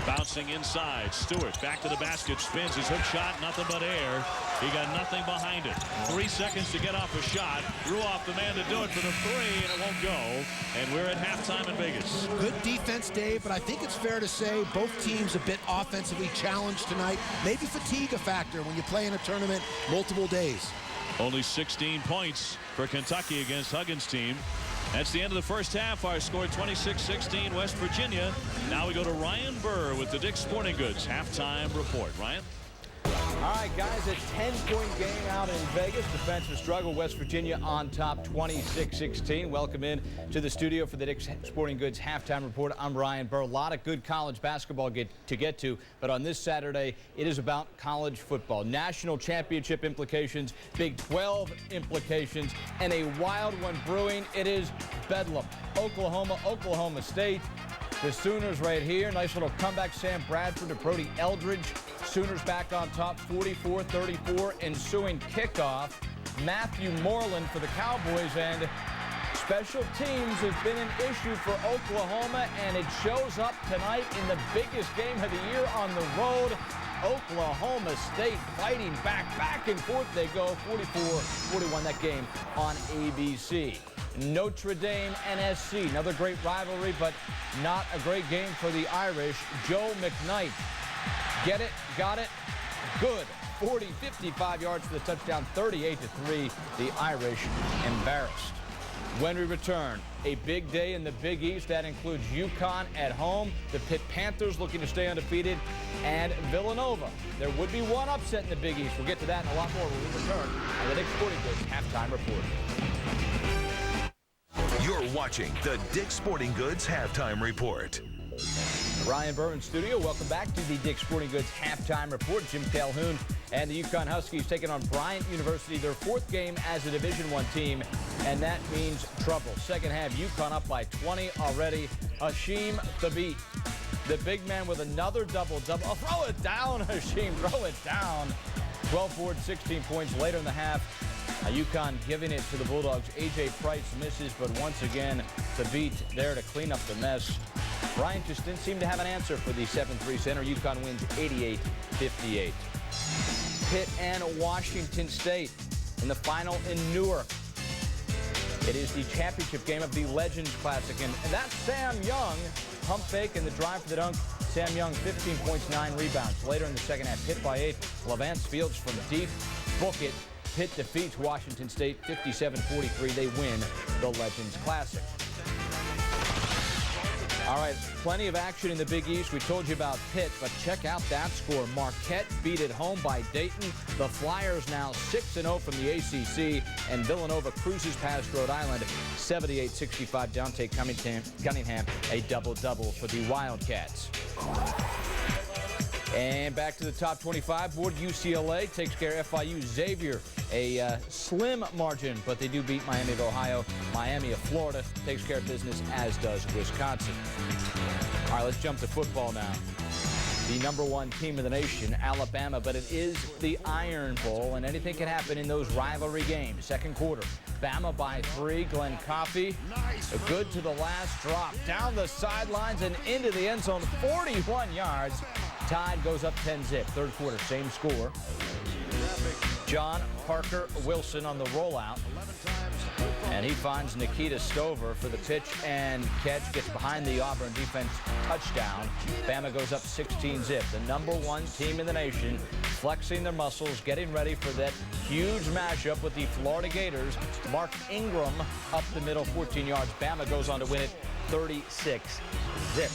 bouncing inside. Stewart back to the basket, spins his hook shot, nothing but air. He got nothing behind it. 3 seconds to get off a shot. Ruoff the man to do it for the 3, and it won't go. And we're at halftime in Vegas. Good defense, Dave, but I think it's fair to say both teams a bit offensively challenged tonight. Maybe fatigue a factor when you play in a tournament multiple days. Only 16 points for Kentucky against Huggins' team. That's the end of the first half. Our score 26-16 West Virginia. Now we go to Ryan Burr with the Dick's Sporting Goods halftime report. Ryan? All right, guys, a 10-point game out in Vegas. Defensive struggle. West Virginia on top, 26-16. Welcome in to the studio for the Dick's Sporting Goods halftime report. I'm Ryan Burr. A lot of good college basketball to get to, but on this Saturday, it is about college football. National championship implications, Big 12 implications, and a wild one brewing. It is Bedlam. Oklahoma State. The Sooners right here. Nice little comeback. Sam Bradford to Brody Eldridge. Sooners back on top, 44-34. Ensuing kickoff. Matthew Moreland for the Cowboys. And special teams has been an issue for Oklahoma, and it shows up tonight in the biggest game of the year on the road. Oklahoma State fighting back and forth. They go 44-41 that game on ABC. Notre Dame and SC, another great rivalry, but not a great game for the Irish. Joe McKnight, get it, got it, good. 40, 55 yards for the touchdown, 38-3. The Irish embarrassed. When we return, a big day in the Big East. That includes UConn at home, the Pitt Panthers looking to stay undefeated, and Villanova. There would be one upset in the Big East. We'll get to that and a lot more when we return on the Dick's Sporting Goods halftime report. You're watching the Dick's Sporting Goods halftime report. Ryan Burr in studio. Welcome back to the Dick's Sporting Goods halftime report. Jim Calhoun and the UConn Huskies taking on Bryant University, their 4th game as a Division I team, and that means trouble. Second half, UConn up by 20 already. Hasheem Thabeet, the big man with another double-double. Oh, throw it down, Hasheem, throw it down. 12 boards, 16 points later in the half. UConn giving it to the Bulldogs. A.J. Price misses, but once again, Thabeet there to clean up the mess. Bryant just didn't seem to have an answer for the 7-3 center. UConn wins 88-58. Pitt and Washington State in the final in Newark. It is the championship game of the Legends Classic, and that's Sam Young. Pump fake and the drive for the dunk. Sam Young, 15 points, 9 rebounds. Later in the second half, Pitt by 8. Levance Fields from deep. Book it. Pitt defeats Washington State 57-43. They win the Legends Classic. All right, plenty of action in the Big East. We told you about Pitt, but check out that score. Marquette beat at home by Dayton. The Flyers now 6-0 from the ACC, and Villanova cruises past Rhode Island 78-65. Dante Cunningham, a double-double for the Wildcats. And back to the top 25 board. UCLA takes care of FIU. Xavier, a slim margin, but they do beat Miami of Ohio. Miami of Florida takes care of business, as does Wisconsin. All right, let's jump to football now. The #1 team in the nation, Alabama, but it is the Iron Bowl, and anything can happen in those rivalry games. Second quarter, Bama by 3. Glenn Coffey, good to the last drop. Down the sidelines and into the end zone, 41 yards. Tide goes up 10-zip. Third quarter, same score. John Parker Wilson on the rollout. And he finds Nikita Stover for the pitch and catch. Gets behind the Auburn defense. Touchdown. Bama goes up 16-zip. The #1 team in the nation, flexing their muscles, getting ready for that huge matchup with the Florida Gators. Mark Ingram up the middle, 14 yards. Bama goes on to win it 36-zip.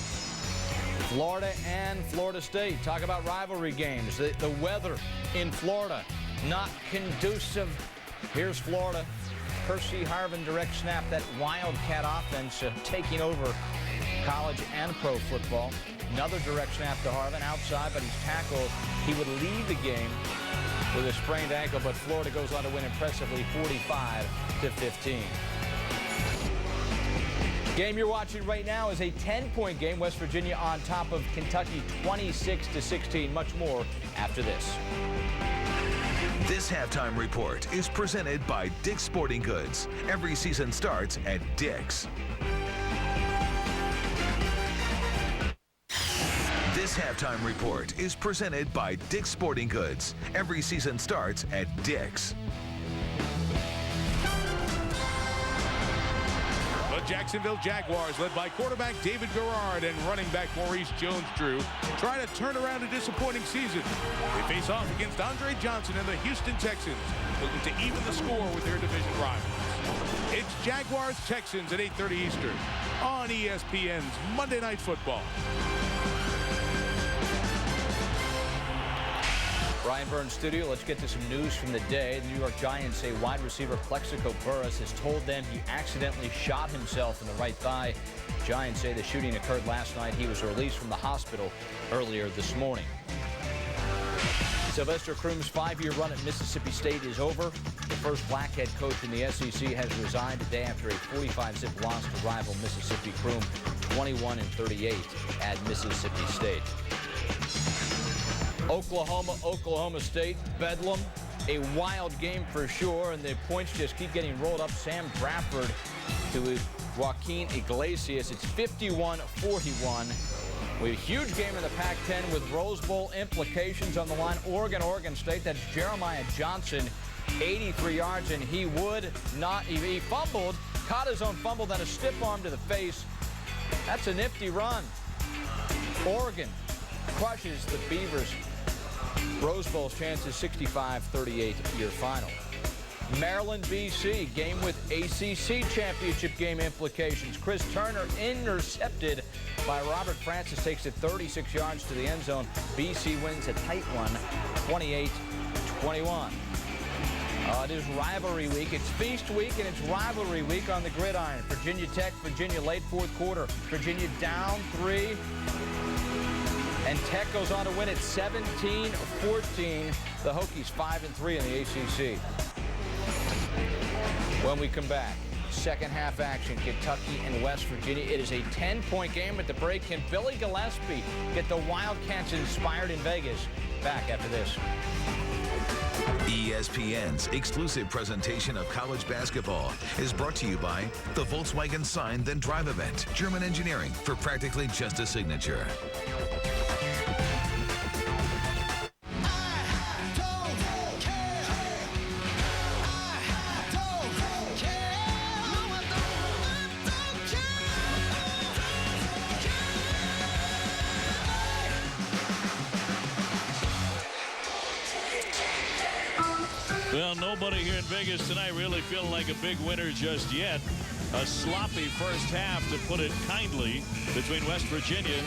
Florida and Florida State. Talk about rivalry games. The weather in Florida, not conducive. Here's Florida. Percy Harvin direct snap, that Wildcat offense taking over college and pro football. Another direct snap to Harvin outside, but he's tackled. He would leave the game with a sprained ankle, but Florida goes on to win impressively 45-15. Game you're watching right now is a 10-point game. West Virginia on top of Kentucky 26-16. Much more after this. This halftime report is presented by Dick's Sporting Goods. Every season starts at Dick's. This halftime report is presented by Dick's Sporting Goods. Every season starts at Dick's. The Jacksonville Jaguars, led by quarterback David Garrard and running back Maurice Jones-Drew, try to turn around a disappointing season. They face off against Andre Johnson and the Houston Texans, looking to even the score with their division rivals. It's Jaguars-Texans at 8:30 Eastern on ESPN's Monday Night Football. Brian Burns studio. Let's get to some news from the day. The New York Giants say wide receiver Plexico Burress has told them he accidentally shot himself in the right thigh. Giants say the shooting occurred last night. He was released from the hospital earlier this morning. Sylvester Croom's 5-year run at Mississippi State is over. The first black head coach in the SEC has resigned a day after a 45-zip loss to rival Mississippi. Croom 21-38 at Mississippi State. Oklahoma State, Bedlam, a wild game for sure, and the points just keep getting rolled up. Sam Bradford to Joaquin Iglesias. It's 51-41. We have a huge game in the Pac-10 with Rose Bowl implications on the line. Oregon State. That's Jeremiah Johnson, 83 yards, and he would not. He fumbled, caught his own fumble, then a stiff arm to the face. That's a nifty run. Oregon crushes the Beavers. Rose Bowl's chances 65-38 your final. Maryland, BC, game with ACC championship game implications. Chris Turner intercepted by Robert Francis, takes it 36 yards to the end zone. BC wins a tight one, 28-21. It is rivalry week. It's feast week and it's rivalry week on the gridiron. Virginia Tech, Virginia late fourth quarter. Virginia down 3. And Tech goes on to win it 17-14. The Hokies 5-3 in the ACC. When we come back, second half action, Kentucky and West Virginia. It is a 10-point game at the break. Can Billy Gillispie get the Wildcats inspired in Vegas? Back after this. ESPN's exclusive presentation of college basketball is brought to you by the Volkswagen Sign Then Drive event. German engineering for practically just a signature. Well, nobody here in Vegas tonight really feeling like a big winner just yet. A sloppy first half, to put it kindly, between West Virginia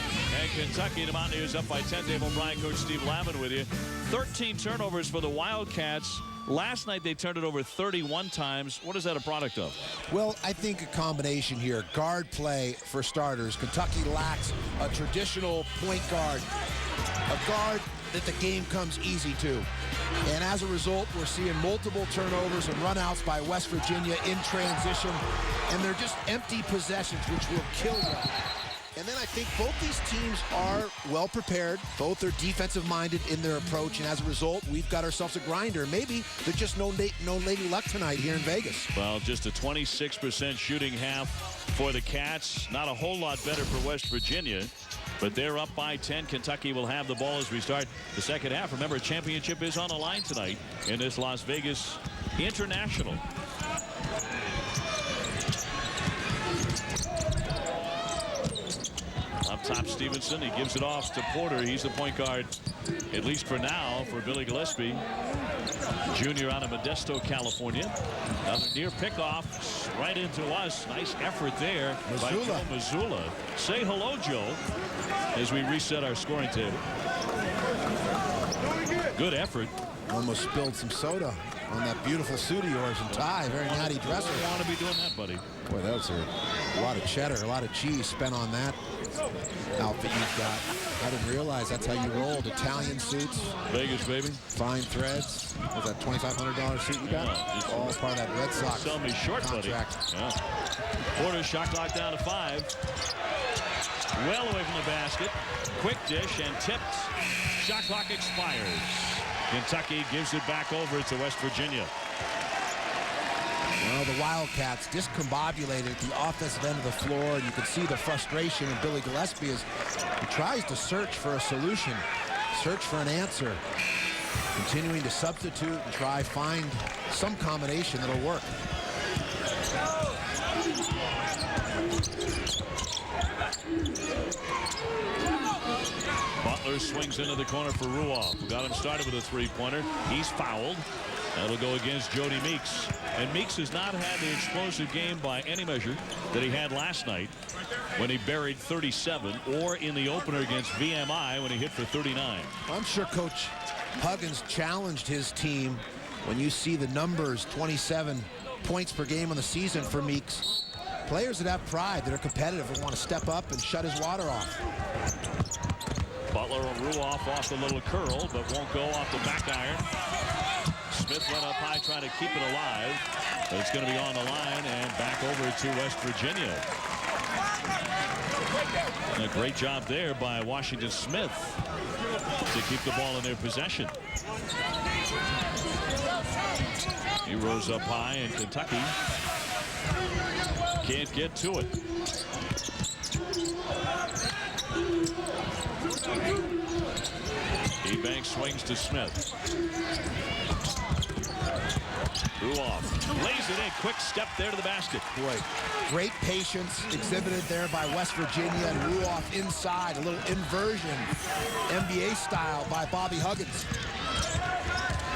and Kentucky. The Mountaineers up by 10. Dave O'Brien, Coach Steve Lamon with you. 13 turnovers for the Wildcats. Last night they turned it over 31 times. What is that a product of? Well, I think a combination here. Guard play for starters. Kentucky lacks a traditional point guard. A guard that the game comes easy to. And as a result, we're seeing multiple turnovers and runouts by West Virginia in transition. And they're just empty possessions, which will kill you. And then I think both these teams are well prepared. Both are defensive-minded in their approach. And as a result, we've got ourselves a grinder. Maybe there's just no Lady Luck tonight here in Vegas. Well, just a 26% shooting half for the Cats. Not a whole lot better for West Virginia. But they're up by 10. Kentucky will have the ball as we start the second half. Remember, a championship is on the line tonight in this Las Vegas International. Up top, Stevenson. He gives it off to Porter. He's the point guard, at least for now, for Billy Gillispie, junior out of Modesto, California. Another near pickoff right into us. Nice effort there by Joe Mazzulla. Say hello, Joe, as we reset our scoring table. Good effort. Almost spilled some soda on that beautiful suit of yours and tie. Very natty dresser. You want to be doing that, buddy. Boy, that was a lot of cheddar, a lot of cheese spent on that outfit you've got. I didn't realize that's how you rolled. Italian suits. Vegas, baby. Fine threads. Was that $2,500 suit you got? Yeah, all part of that Red Sox sell me short, contract. buddy. Yeah. Porter shot clock down to 5. Well away from the basket. Quick dish and tipped. Shot clock expires. Kentucky gives it back over to West Virginia. Well, the Wildcats discombobulated at the offensive end of the floor, and you can see the frustration in Billy Gillispie as he tries to search for a solution, search for an answer, continuing to substitute and try find some combination that'll work. Butler swings into the corner for Ruoff, who got him started with a three-pointer. He's fouled. That'll go against Jody Meeks. And Meeks has not had the explosive game by any measure that he had last night when he buried 37, or in the opener against VMI when he hit for 39. I'm sure Coach Huggins challenged his team. When you see the numbers, 27 points per game on the season for Meeks. Players that have pride, that are competitive, and want to step up and shut his water off. Butler will Ruoff off the little curl, but won't go off the back iron. Smith went up high trying to keep it alive. But it's going to be on the line and back over to West Virginia. And a great job there by Washington Smith to keep the ball in their possession. He rose up high, and Kentucky can't get to it. Ebanks swings to Smith. Ruoff lays it in. Quick step there to the basket. Boy, great patience exhibited there by West Virginia, and Ruoff inside. A little inversion, NBA style by Bobby Huggins.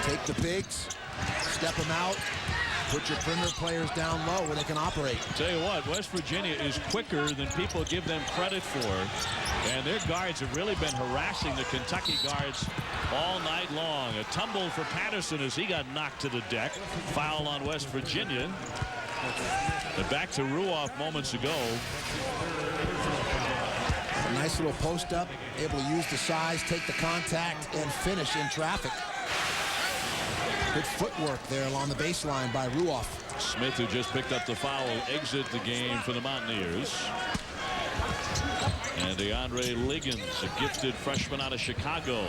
Take the bigs, step them out, put your perimeter players down low where they can operate. Tell you what, West Virginia is quicker than people give them credit for. And their guards have really been harassing the Kentucky guards all night long. A tumble for Patterson as he got knocked to the deck. Foul on West Virginia. But back to Ruoff moments ago. A nice little post up, able to use the size, take the contact, and finish in traffic. Good footwork there along the baseline by Ruoff. Smith, who just picked up the foul, will exit the game for the Mountaineers. And DeAndre Liggins, a gifted freshman out of Chicago,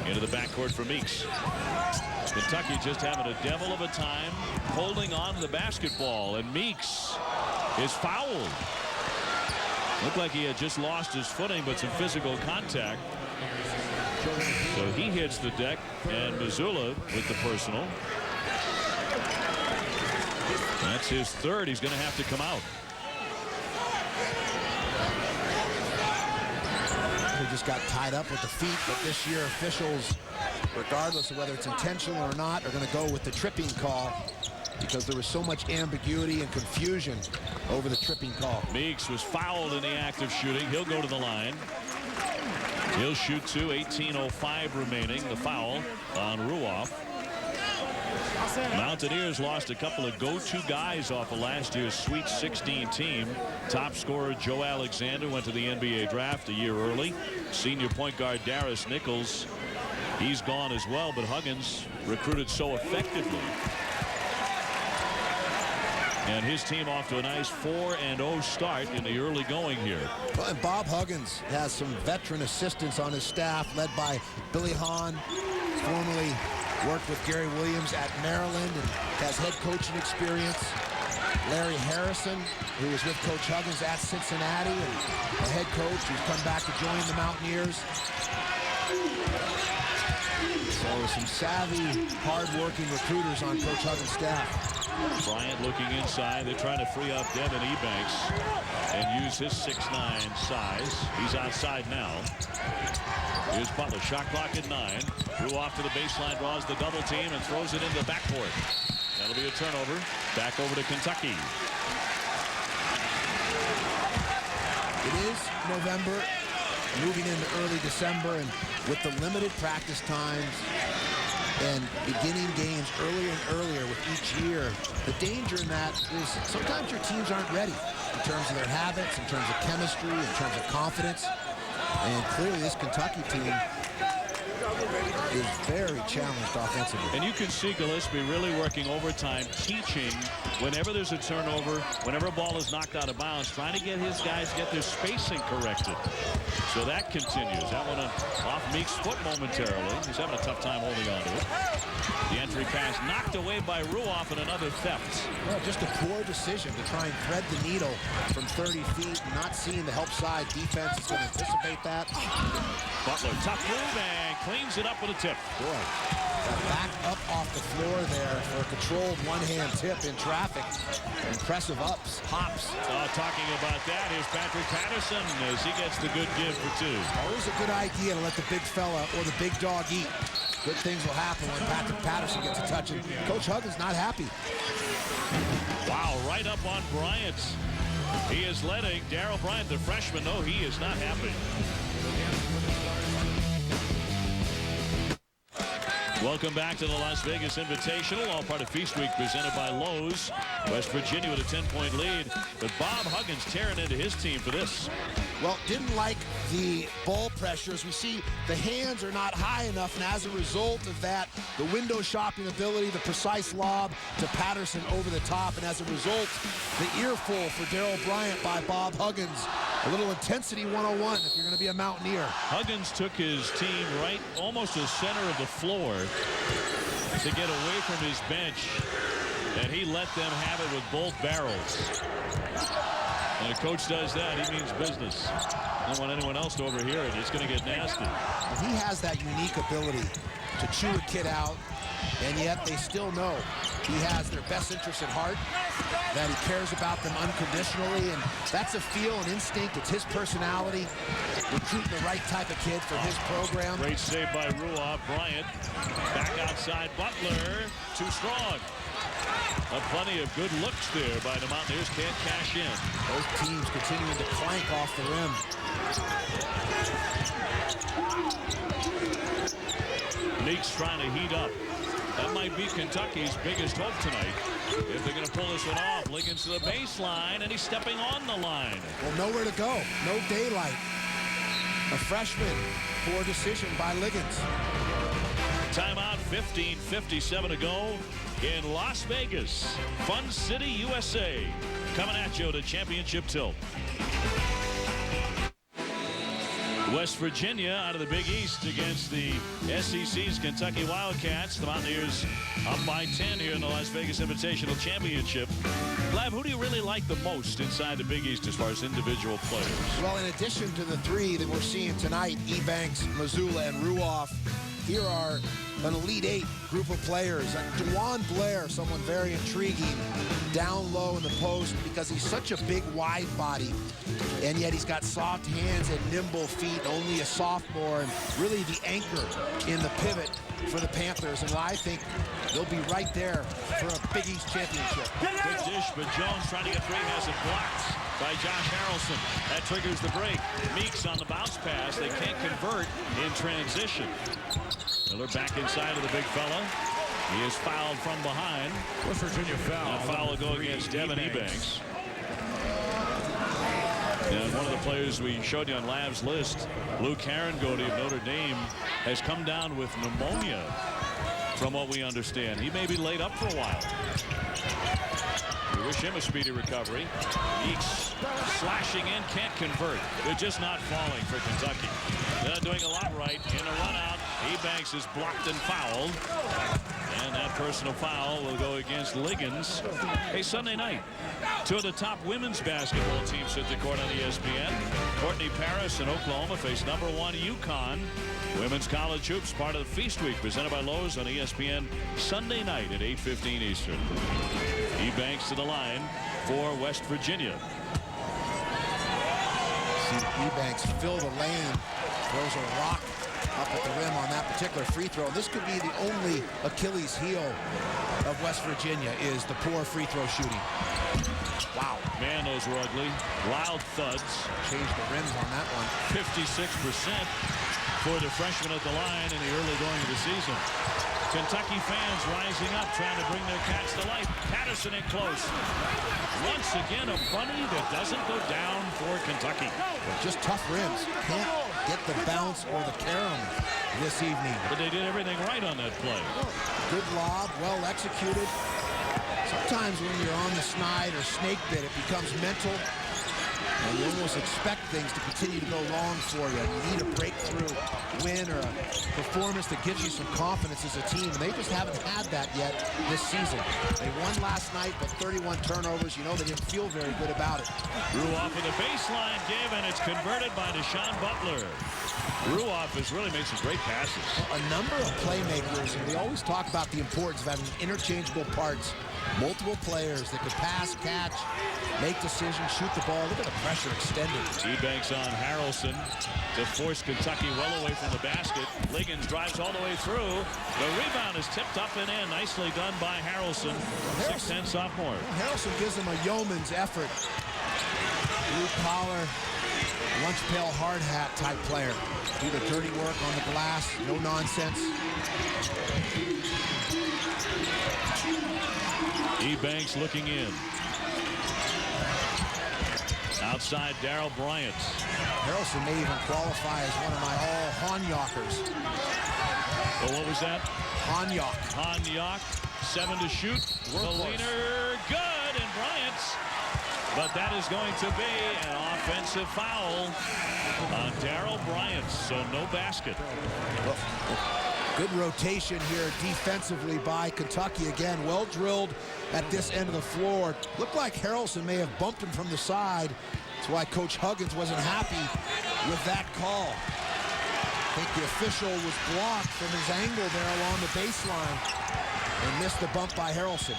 into the backcourt for Meeks. Kentucky just having a devil of a time holding on to the basketball, and Meeks is fouled. Looked like he had just lost his footing, but some physical contact. So he hits the deck, and Mazzulla with the personal. That's his third. He's going to have to come out. He just got tied up with the feet, but this year officials, regardless of whether it's intentional or not, are going to go with the tripping call because there was so much ambiguity and confusion over the tripping call. Meeks was fouled in the act of shooting. He'll go to the line. He'll shoot two. 18:05 remaining. The foul on Ruoff. Mountaineers lost a couple of go-to guys off of last year's Sweet 16 team. Top scorer Joe Alexander went to the NBA draft a year early. Senior point guard Darius Nichols, he's gone as well, but Huggins recruited so effectively. And his team off to a nice 4-0 start in the early going here. Well, and Bob Huggins has some veteran assistants on his staff, led by Billy Hahn, formerly worked with Gary Williams at Maryland and has head coaching experience. Larry Harrison, who was with Coach Huggins at Cincinnati, and the head coach who's come back to join the Mountaineers. So some savvy, hard-working recruiters on Coach Huggins' staff. Bryant looking inside. They're trying to free up Devin Ebanks and use his 6'9" size. He's outside now. Here's Butler. Shot clock at 9. Drew off to the baseline, draws the double team, and throws it into the backcourt. That'll be a turnover. Back over to Kentucky. It is November, moving into early December, and with the limited practice times and beginning games earlier and earlier with each year, the danger in that is sometimes your teams aren't ready in terms of their habits, in terms of chemistry, in terms of confidence. And clearly this Kentucky team is very challenged offensively. And you can see Gillespie really working overtime, teaching whenever there's a turnover, whenever a ball is knocked out of bounds, trying to get his guys get their spacing corrected. So that continues. That one off Meek's foot momentarily. He's having a tough time holding on to it. The entry pass knocked away by Ruoff, and another theft. Well, just a poor decision to try and thread the needle from 30 feet, not seeing the help side defense is going to anticipate that. Butler, tough move, and cleans it up with a tip. Boy, that back up off the floor there for a controlled one-hand tip in traffic. Impressive hops. Talking about that, here's Patrick Patterson as he gets the good give for 2. Always a good idea to let the big fella or the big dog eat. Good things will happen when Patrick Patterson gets a touch, and Coach Huggins not happy. Wow, right up on Bryant. He is letting Darryl Bryant, the freshman, know he is not happy. Welcome back to the Las Vegas Invitational, all part of Feast Week presented by Lowe's. West Virginia with a 10-point lead, but Bob Huggins tearing into his team for this. Well, didn't like the ball pressures. We see the hands are not high enough, and as a result of that, the window shopping ability, the precise lob to Patterson over the top, and as a result, the earful for Darryl Bryant by Bob Huggins. A little intensity 101 if you're going to be a Mountaineer. Huggins took his team right almost to the center of the floor to get away from his bench, and he let them have it with both barrels. When a coach does that, he means business. Don't want anyone else to overhear it. It's going to get nasty. He has that unique ability to chew a kid out, and yet they still know he has their best interest at heart, that he cares about them unconditionally, and that's a feel and instinct. It's his personality, recruiting the right type of kid for his program. Great save by Ruoff. Bryant back outside. Butler too strong. Plenty of good looks there by the Mountaineers. Can't cash in. Both teams continuing to clank off the rim. Meek's trying to heat up. That might be Kentucky's biggest hope tonight. If they're going to pull this one off, Liggins to the baseline, and he's stepping on the line. Well, nowhere to go. No daylight. A freshman, poor decision by Liggins. Timeout, 15:57 to go in Las Vegas. Fun City, USA. Coming at you to championship tilt. West Virginia out of the Big East against the SEC's Kentucky Wildcats. The Mountaineers up by 10 here in the Las Vegas Invitational Championship. Lav, who do you really like the most inside the Big East as far as individual players? Well, in addition to the three that we're seeing tonight, Ebanks, Mazzulla, and Ruoff, here are an Elite Eight group of players. DeJuan Blair, someone very intriguing, down low in the post because he's such a big, wide body, and yet he's got soft hands and nimble feet, only a sophomore, and really the anchor in the pivot for the Panthers, and I think they'll be right there for a Big East championship. Good dish, but Jones trying to get free, has it blocked by Josh Harrelson. That triggers the break. Meeks on the bounce pass. They can't convert in transition. Miller back inside of the big fella. He is fouled from behind. West Virginia foul. That foul will go against Devin Ebanks. And one of the players we showed you on Lav's list, Luke Harangody of Notre Dame, has come down with pneumonia, from what we understand. He may be laid up for a while. We wish him a speedy recovery. Meeks slashing in, can't convert. They're just not falling for Kentucky. They're not doing a lot right. In a run out, Ebanks is blocked and fouled. And that personal foul will go against Liggins. Hey, Sunday night, two of the top women's basketball teams hit the court on ESPN. Courtney Paris in Oklahoma face number 1 UConn. Women's college hoops, part of the Feast Week, presented by Lowe's on ESPN Sunday night at 8:15 Eastern. Ebanks to the line for West Virginia. See Ebanks fill the lane, throws a rock up at the rim on that particular free throw. This could be the only Achilles heel of West Virginia, is the poor free throw shooting. Wow. Man, those were ugly. Loud thuds. Changed the rims on that one. 56% for the freshman at the line in the early going of the season. Kentucky fans rising up, trying to bring their Cats to life. Patterson in close. Once again, a bunny that doesn't go down for Kentucky. Just tough rims. Can't get the bounce or the carom this evening. But they did everything right on that play. Good lob, well executed. Sometimes when you're on the snide or snake bit, it becomes mental. And you almost expect things to continue to go wrong for you. You need a breakthrough win or a performance that gives you some confidence as a team. And they just haven't had that yet this season. They won last night, but 31 turnovers. You know they didn't feel very good about it. Ruoff with a baseline give, and it's converted by Deshaun Butler. Ruoff has really made some great passes. A number of playmakers, and we always talk about the importance of having interchangeable parts. Multiple players that could pass, catch, make decisions, shoot the ball. Look at the pressure extended. Ebanks on Harrelson to force Kentucky well away from the basket. Liggins drives all the way through. The rebound is tipped up and in. Nicely done by Harrelson, 6'10" sophomore. Well, Harrelson gives him a yeoman's effort. Blue collar, lunch pail hard hat type player. Do the dirty work on the glass, no nonsense. Ebanks looking in. Outside, Darrell Bryant. Harrelson may even qualify as one of my all Hanyakers. Well, what was that? Hanyak. Hanyak, 7 to shoot. The leaner, good, and Bryant's. But that is going to be an offensive foul on Darrell Bryant, so no basket. Good rotation here defensively by Kentucky. Again, well drilled at this end of the floor. Looked like Harrelson may have bumped him from the side. That's why Coach Huggins wasn't happy with that call. I think the official was blocked from his angle there along the baseline and missed the bump by Harrelson.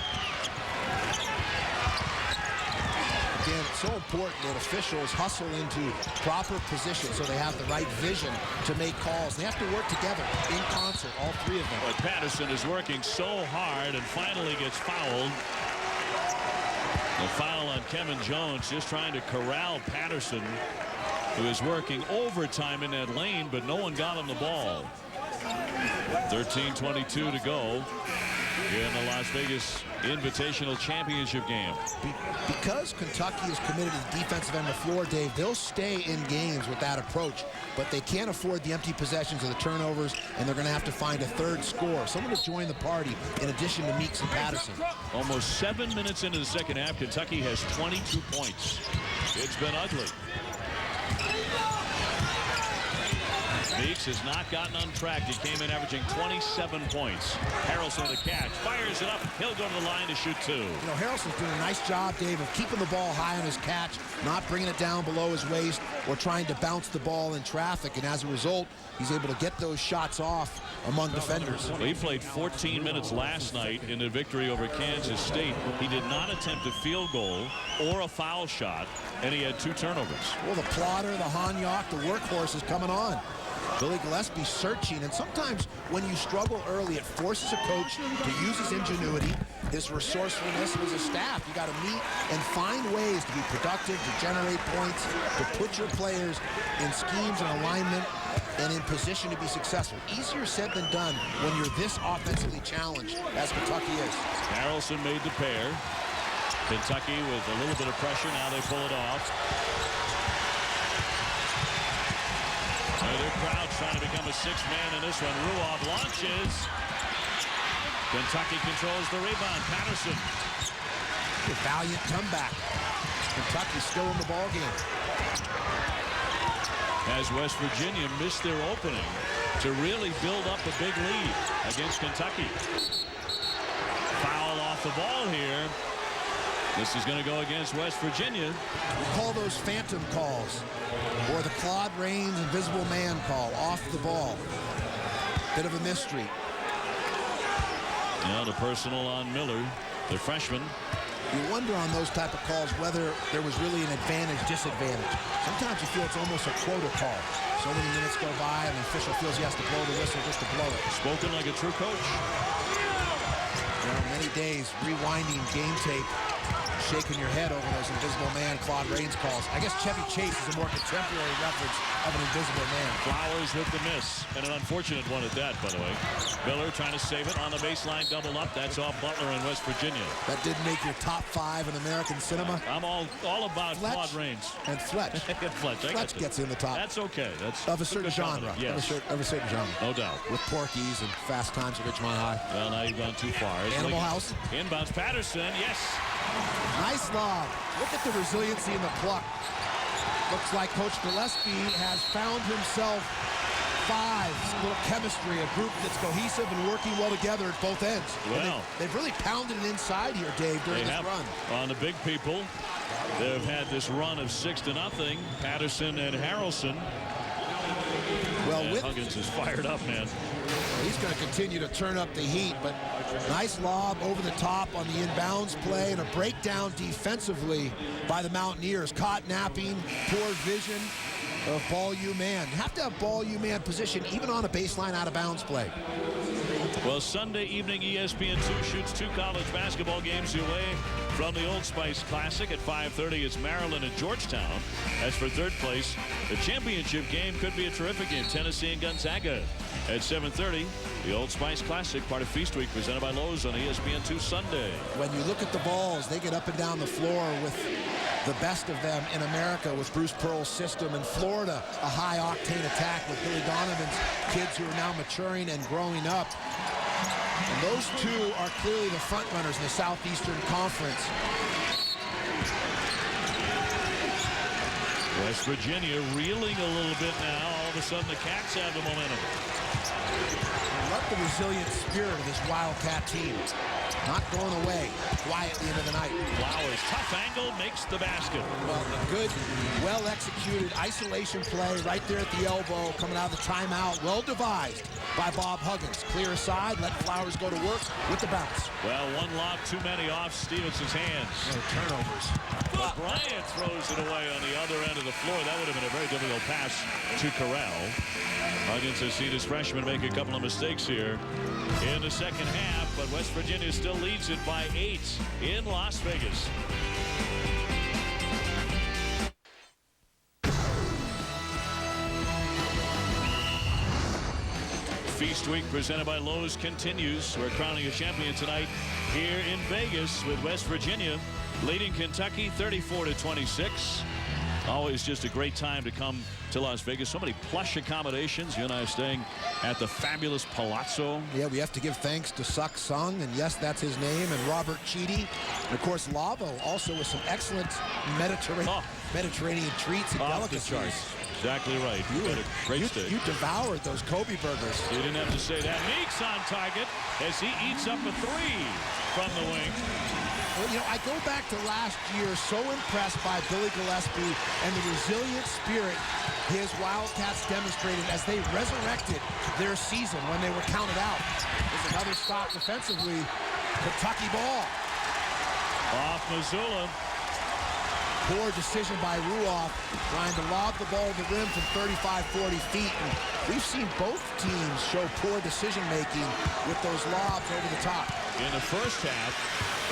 Again, it's so important that officials hustle into proper position so they have the right vision to make calls. They have to work together in concert, all three of them. But Patterson is working so hard and finally gets fouled. The foul on Kevin Jones, just trying to corral Patterson, who is working overtime in that lane, but no one got him the ball. 13:22 to go in the Las Vegas Invitational Championship game. Because Kentucky is committed to the defensive end of the floor, Dave, they'll stay in games with that approach, but they can't afford the empty possessions or the turnovers, and they're going to have to find a third scorer, someone to join the party in addition to Meeks and Patterson. Almost 7 minutes into the second half, Kentucky has 22 points. It's been ugly. Meeks has not gotten on track. He came in averaging 27 points. Harrelson with a catch, fires it up. He'll go to the line to shoot 2. You know, Harrelson's doing a nice job, Dave, of keeping the ball high on his catch, not bringing it down below his waist or trying to bounce the ball in traffic. And as a result, he's able to get those shots off among defenders. Well, he played 14 minutes last night in the victory over Kansas State. He did not attempt a field goal or a foul shot, and he had 2 turnovers. Well, the plotter, the Hanyak, the workhorse is coming on. Billy Gillispie searching, and sometimes when you struggle early, it forces a coach to use his ingenuity, his resourcefulness, and as a staff, you got to meet and find ways to be productive, to generate points, to put your players in schemes and alignment and in position to be successful. Easier said than done when you're this offensively challenged as Kentucky is. Harrelson made the pair. Kentucky with a little bit of pressure. Now they pull it off. Their crowd's trying to become a 6th man in this one. Ruoff launches. Kentucky controls the rebound. Patterson. A valiant comeback. Kentucky still in the ball game. As West Virginia missed their opening to really build up a big lead against Kentucky. off the ball here. This is going to go against West Virginia. We call those phantom calls, or the Claude Rains invisible man call, off the ball. Bit of a mystery. Now the personal on Miller, the freshman. You wonder on those type of calls whether there was really an advantage, disadvantage. Sometimes you feel it's almost a quota call. So many minutes go by and the official feels he has to blow the whistle just to blow it. Spoken like a true coach. You know, many days rewinding game tape, shaking your head over those invisible man Claude Rains calls. I guess Chevy Chase is a more contemporary reference of an invisible man. Flowers with the miss, and an unfortunate one at that, by the way. Miller trying to save it on the baseline, double up. That's off Butler in West Virginia. That didn't make your top 5 in American cinema. I'm all about Fletch Claude Rains. And Fletch. Fletch gets in the top. That's okay. That's of a certain genre. Yes. Of a certain genre. No doubt. With Porky's and Fast Times at Ridgemont High. Well, now you've gone too far. Animal House. Inbounds Patterson. Yes. Nice lob. Look at the resiliency and the pluck. Looks like Coach Gillespie has found himself 5. A little chemistry, a group that's cohesive and working well together at both ends. Well, they've really pounded it inside here, Dave, during this run. On the big people, they've had this run of 6-0. Patterson and Harrelson. Well, and Huggins is fired up, man. He's going to continue to turn up the heat, but nice lob over the top on the inbounds play and a breakdown defensively by the Mountaineers. Caught napping, poor vision of ball U-man. You have to have ball U-man position even on a baseline out of bounds play. Well, Sunday evening, ESPN2 shoots 2 college basketball games away from the Old Spice Classic. At 5:30, it's Maryland and Georgetown. As for third place, the championship game could be a terrific game. Tennessee and Gonzaga. At 7:30, the Old Spice Classic, part of Feast Week, presented by Lowe's on ESPN2 Sunday. When you look at the balls, they get up and down the floor with the best of them in America with Bruce Pearl's system. In Florida, a high-octane attack with Billy Donovan's kids who are now maturing and growing up. And those two are clearly the front runners in the Southeastern Conference. West Virginia reeling a little bit now. All of a sudden, the Cats have the momentum. I love the resilient spirit of this Wildcat team. Not going away quietly into the night. Flowers, tough angle, makes the basket. Well, a good, well-executed isolation play right there at the elbow, coming out of the timeout. Well devised by Bob Huggins. Clear aside, let Flowers go to work with the bounce. Well, one lob too many off Stevenson's hands. No turnovers. But Bryant throws it away on the other end of the floor. That would have been a very difficult pass to Corral. Huggins has seen his freshman make a couple of mistakes here in the second half, but West Virginia still leads it by 8 in Las Vegas. Feast Week presented by Lowe's continues. We're crowning a champion tonight here in Vegas with West Virginia leading Kentucky 34-26. Always just a great time to come to Las Vegas. So many plush accommodations. You and I are staying at the fabulous Palazzo. Yeah, we have to give thanks to Suck Sung, and yes, that's his name, and Robert Cheedy. And of course, Lavo also with some excellent Mediterranean treats and delicacies. Exactly right. Great steak. You devoured those Kobe burgers. You didn't have to say that. Meeks on target as he eats up a 3 from the wing. Well, you know, I go back to last year, so impressed by Billy Gillespie and the resilient spirit his Wildcats demonstrated as they resurrected their season when they were counted out. There's another stop defensively. Kentucky ball. Off Missoula. Poor decision by Ruoff, trying to lob the ball to the rim from 35, 40 feet. And we've seen both teams show poor decision-making with those lobs over the top. In the first half,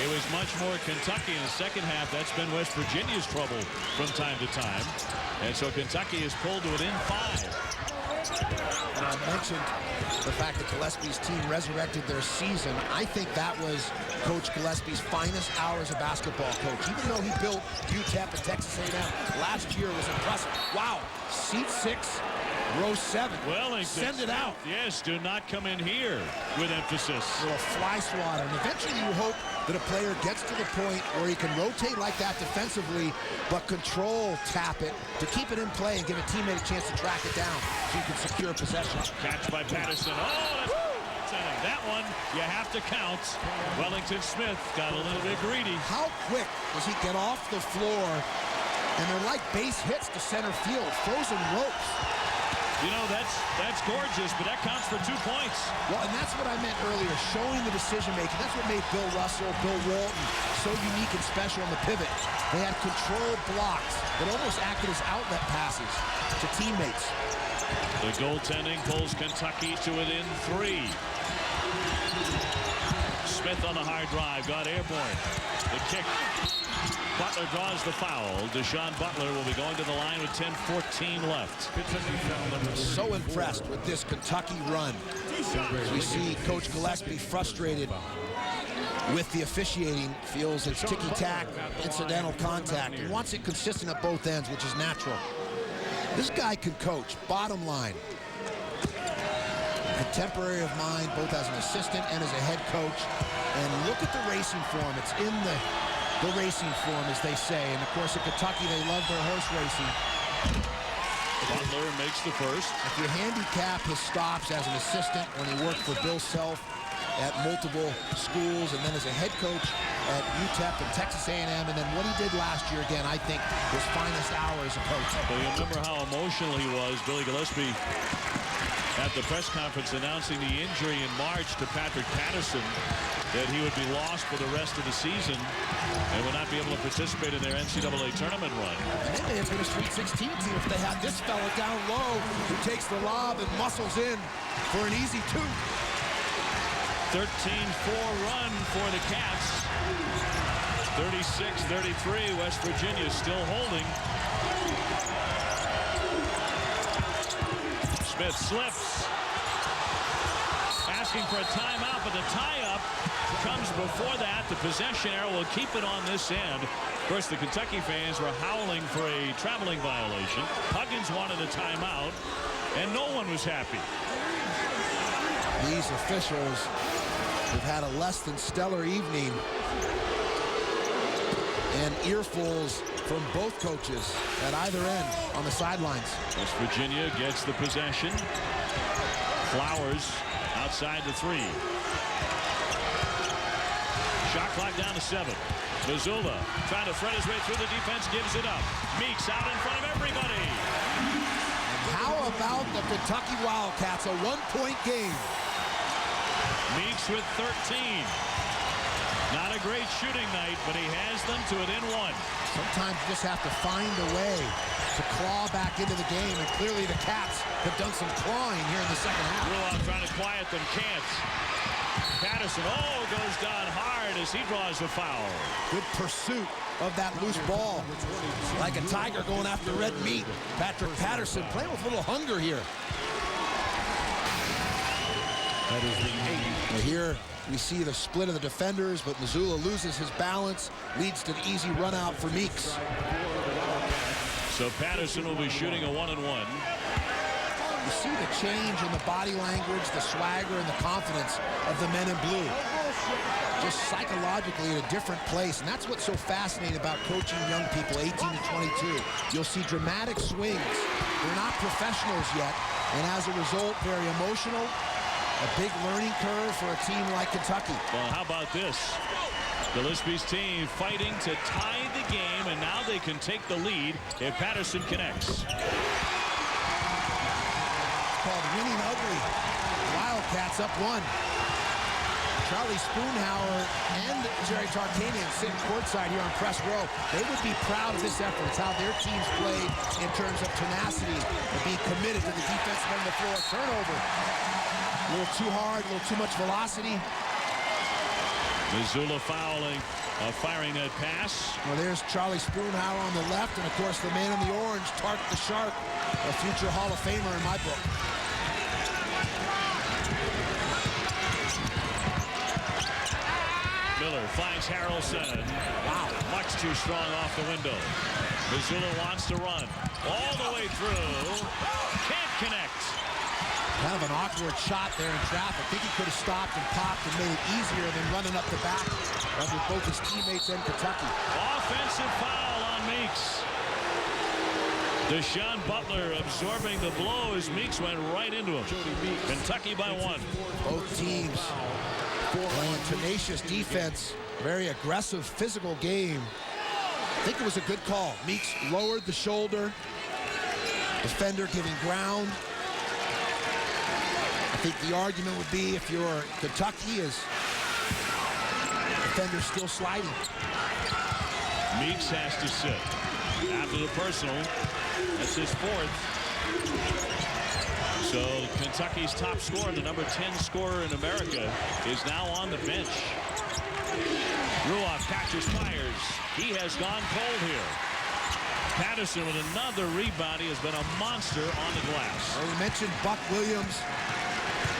it was much more Kentucky. In the second half, that's been West Virginia's trouble from time to time. And so Kentucky is pulled to within 5. And I mentioned the fact that Gillespie's team resurrected their season. I think that was Coach Gillespie's finest hours of basketball coach. Even though he built UTEP and Texas A&M last year was impressive. Wow, seat 6, row 7. Wellington. Send it out. Yes, do not come in here with emphasis. A little fly swatter. And eventually you hope that a player gets to the point where he can rotate like that defensively, but control, tap it, to keep it in play and give a teammate a chance to track it down so you can secure possession. Catch by Patterson. Oh, That one you have to count. Wellington Smith got a little bit greedy. How quick does he get off the floor? And they're like base hits to center field, frozen ropes. You know, that's gorgeous, but that counts for 2 points. Well, and that's what I meant earlier, showing the decision-making. That's what made Bill Russell, Bill Walton so unique and special on the pivot. They had controlled blocks that almost acted as outlet passes to teammates. The goaltending pulls Kentucky to within 3. Smith on the hard drive, got airborne. The kick. Butler draws the foul. Deshaun Butler will be going to the line with 10:14 left. So impressed with this Kentucky run. As we see Coach Gillespie frustrated with the officiating, feels it's ticky-tack, incidental contact. He wants it consistent at both ends, which is natural. This guy can coach, bottom line. Contemporary of mine, both as an assistant and as a head coach. And look at the racing form. It's in the racing form, as they say. And of course, at Kentucky, they love their horse racing. Butler makes the first. If you handicap his stops as an assistant when he worked for Bill Self at multiple schools, and then as a head coach at UTEP and Texas A&M, and then what he did last year, again, I think his finest hour as a coach. Well, you remember how emotional he was, Billy Gillespie, at the press conference announcing the injury in March to Patrick Patterson, that he would be lost for the rest of the season and would not be able to participate in their NCAA tournament run. And they may have been a Sweet 16 team if they had this fella down low who takes the lob and muscles in for an easy 2. 13-4 run for the Cats. 36-33, West Virginia still holding. Smith slips. Asking for a timeout, but the tie-up comes before that. The possession arrow will keep it on this end. Of course, the Kentucky fans were howling for a traveling violation. Huggins wanted a timeout, and no one was happy. These officials have had a less than stellar evening, and earfuls from both coaches at either end on the sidelines. West Virginia gets the possession. Flowers outside the 3. Shot clock down to 7. Mazzulla trying to thread his way through the defense, gives it up. Meeks out in front of everybody. How about the Kentucky Wildcats, a 1-point game? Meeks with 13. Not a great shooting night, but he has them to within 1. Sometimes you just have to find a way to claw back into the game, and clearly the Cats have done some clawing here in the second half. Ruloff trying to quiet them, can't. Patterson, goes down hard as he draws the foul. Good pursuit of that loose ball. Like a tiger going after red meat. Patrick Patterson playing with a little hunger here. That is the 8th. Well, here we see the split of the defenders, but Mazzulla loses his balance, leads to an easy run out for Meeks. So Patterson will be shooting a 1-and-1. You see the change in the body language, the swagger, and the confidence of the men in blue. Just psychologically in a different place, and that's what's so fascinating about coaching young people, 18 to 22. You'll see dramatic swings. They're not professionals yet, and as a result, very emotional. A big learning curve for a team like Kentucky. Well, how about this? Gillespie's team fighting to tie the game, and now they can take the lead if Patterson connects. It's called winning ugly. Wildcats up 1. Charlie Spoonhauer and Jerry Tarkanian sitting courtside here on press row. They would be proud of this effort. It's how their teams played in terms of tenacity and being committed to the defensive end of the floor. Turnover. A little too hard, a little too much velocity. Mazzulla fouling, firing that pass. Well, there's Charlie Spoonhauer on the left, and of course the man in the orange, Tark the Shark, a future Hall of Famer in my book. Miller finds Harrelson. Wow, much too strong off the window. Mazzulla wants to run all the way through. Can't connect. Kind of an awkward shot there in traffic. I think he could have stopped and popped and made it easier than running up the back of both his teammates and Kentucky. Offensive foul on Meeks. Deshaun Butler absorbing the blow as Meeks went right into him. Kentucky by 1. Both teams playing tenacious defense, very aggressive physical game. I think it was a good call. Meeks lowered the shoulder. Defender giving ground. I think the argument would be if you're Kentucky is defender still sliding. Meeks has to sit. After the personal, that's his 4th. So Kentucky's top scorer, the number 10 scorer in America, is now on the bench. Ruoff catches, fires. He has gone cold here. Patterson with another rebound. He has been a monster on the glass. Well, we mentioned Buck Williams,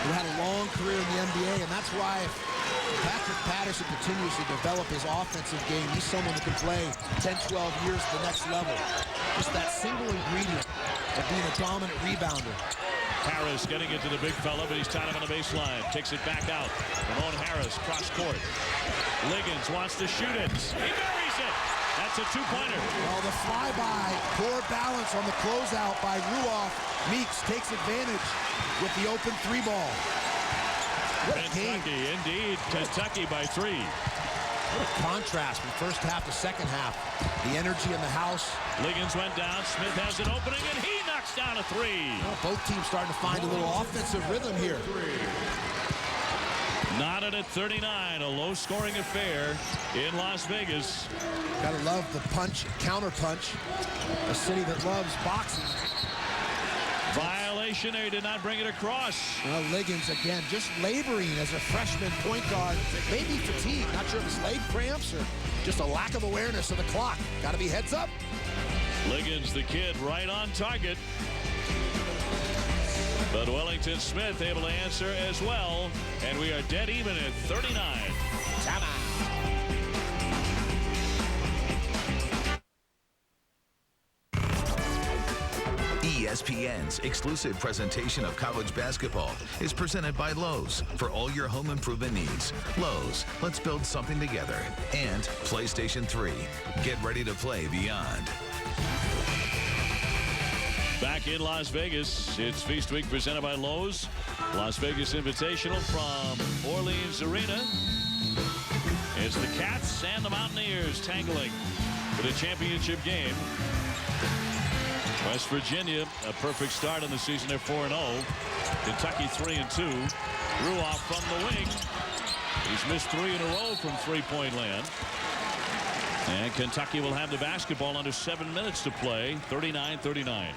who had a long career in the NBA, and that's why if Patrick Patterson continues to develop his offensive game, he's someone who can play 10, 12 years at the next level. Just that single ingredient of being a dominant rebounder. Harris getting it to the big fella, but he's tied him on the baseline. Takes it back out. Ramon Harris, cross court. Liggins wants to shoot it. He buries it. That's a two-pointer. Well, the flyby, poor balance on the closeout by Ruoff. Meeks takes advantage with the open 3 ball. What a game. Kentucky, indeed. Kentucky by 3. What a contrast from first half to second half. The energy in the house. Liggins went down. Smith has an opening, and he knocks down a 3. Well, both teams starting to find a little offensive rhythm here. Knotted at 39, a low-scoring affair in Las Vegas. Gotta love the punch, counter punch. A city that loves boxing. Violation there, he did not bring it across. Well, Liggins again, just laboring as a freshman point guard. Maybe fatigue, not sure if it's leg cramps or just a lack of awareness of the clock. Gotta be heads up. Liggins, the kid, right on target. But Wellington Smith able to answer as well. And we are dead even at 39. Timeout. ESPN's exclusive presentation of college basketball is presented by Lowe's for all your home improvement needs. Lowe's, let's build something together. And PlayStation 3, get ready to play beyond. Back in Las Vegas, it's Feast Week presented by Lowe's. Las Vegas Invitational from Orleans Arena. It's the Cats and the Mountaineers tangling for the championship game. West Virginia, a perfect start in the season. They're 4-0. Kentucky 3-2. Ruoff from the wing. He's missed 3 in a row from three-point land. And Kentucky will have the basketball under 7 minutes to play. 39-39.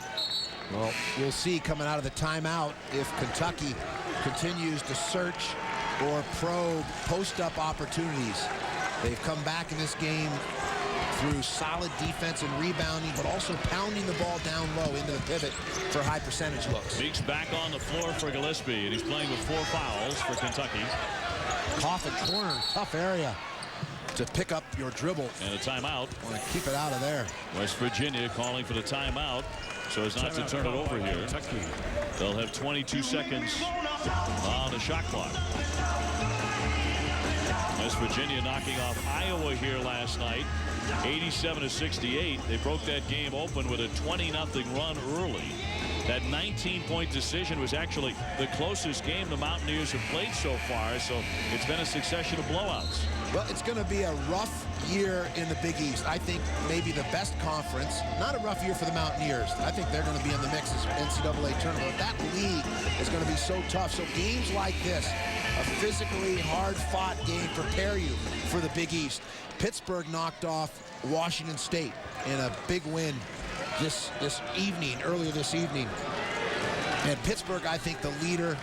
Well, we'll see coming out of the timeout if Kentucky continues to search or probe post-up opportunities. They've come back in this game through solid defense and rebounding, but also pounding the ball down low into the pivot for high percentage looks. Meeks back on the floor for Gillespie, and he's playing with 4 fouls for Kentucky. Coffin corner, tough area to pick up your dribble. And a timeout. Want to keep it out of there. West Virginia calling for the timeout so as not to turn it over here. They'll have 22 seconds on the shot clock. West Virginia knocking off Iowa here last night, 87-68. They broke that game open with a 20-0 run early. That 19-point decision was actually the closest game the Mountaineers have played so far, so it's been a succession of blowouts. Well, it's going to be a rough year in the Big East. I think maybe the best conference. Not a rough year for the Mountaineers. I think they're going to be in the mix as NCAA tournament. That league is going to be so tough. So games like this, a physically hard-fought game, prepare you for the Big East. Pittsburgh knocked off Washington State in a big win earlier this evening. And Pittsburgh, I think, the leader,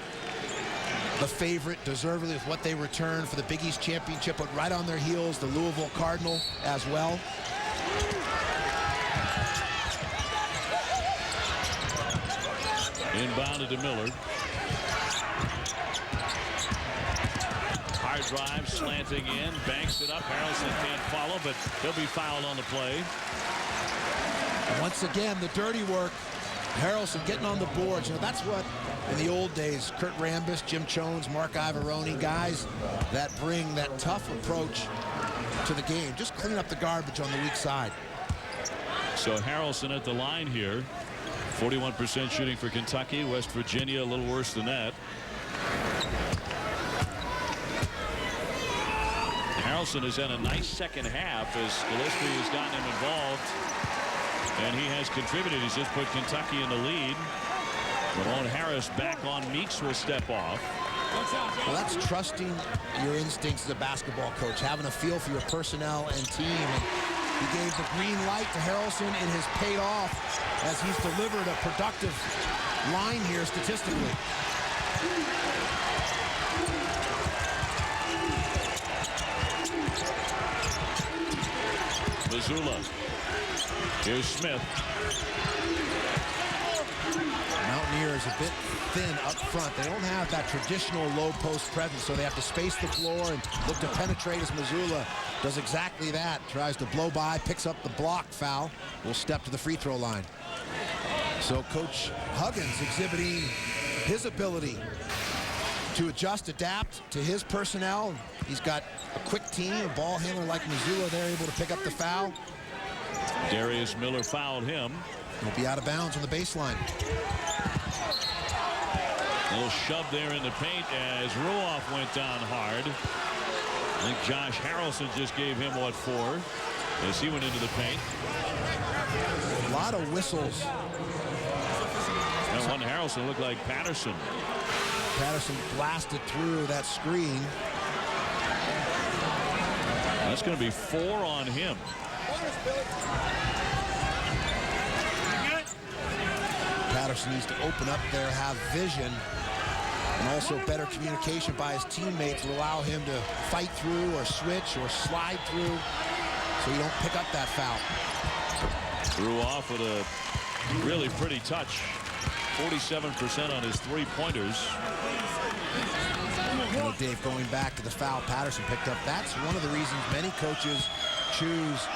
the favorite, deservedly with what they returned for the Big East championship, but right on their heels, the Louisville Cardinal as well. Inbounded to Miller. Hard drive, slanting in, banks it up. Harrelson can't follow, but he'll be fouled on the play. Once again, the dirty work. Harrelson getting on the boards. You know, that's what, in the old days, Kurt Rambis, Jim Jones, Mark Ivaroni, guys that bring that tough approach to the game. Just clean up the garbage on the weak side. So Harrelson at the line here. 41% shooting for Kentucky. West Virginia a little worse than that. Harrelson has had a nice second half as Gillespie has gotten him involved. And he has contributed. He's just put Kentucky in the lead. Ramon Harris back on. Meeks will step off. Well, that's trusting your instincts as a basketball coach, having a feel for your personnel and team. And he gave the green light to Harrelson. It has paid off as he's delivered a productive line here statistically. Mazzulla. Here's Smith. Mountaineers a bit thin up front. They don't have that traditional low post presence, so they have to space the floor and look to penetrate as Mazzulla does exactly that. Tries to blow by, picks up the block foul, will step to the free throw line. So Coach Huggins exhibiting his ability to adjust, adapt to his personnel. He's got a quick team, a ball handler like Mazzulla. They're able to pick up the foul. Darius Miller fouled him. He'll be out of bounds on the baseline. A little shove there in the paint as Ruoff went down hard. I think Josh Harrelson just gave him, what, 4 as he went into the paint. A lot of whistles. And one Harrelson looked like Patterson. Patterson blasted through that screen. That's going to be 4 on him. Patterson needs to open up there, have vision, and also better communication by his teammates will allow him to fight through or switch or slide through so you don't pick up that foul. Ruoff with a really pretty touch. 47% on his 3-pointers. You know, Dave, going back to the foul Patterson picked up, that's one of the reasons many coaches choose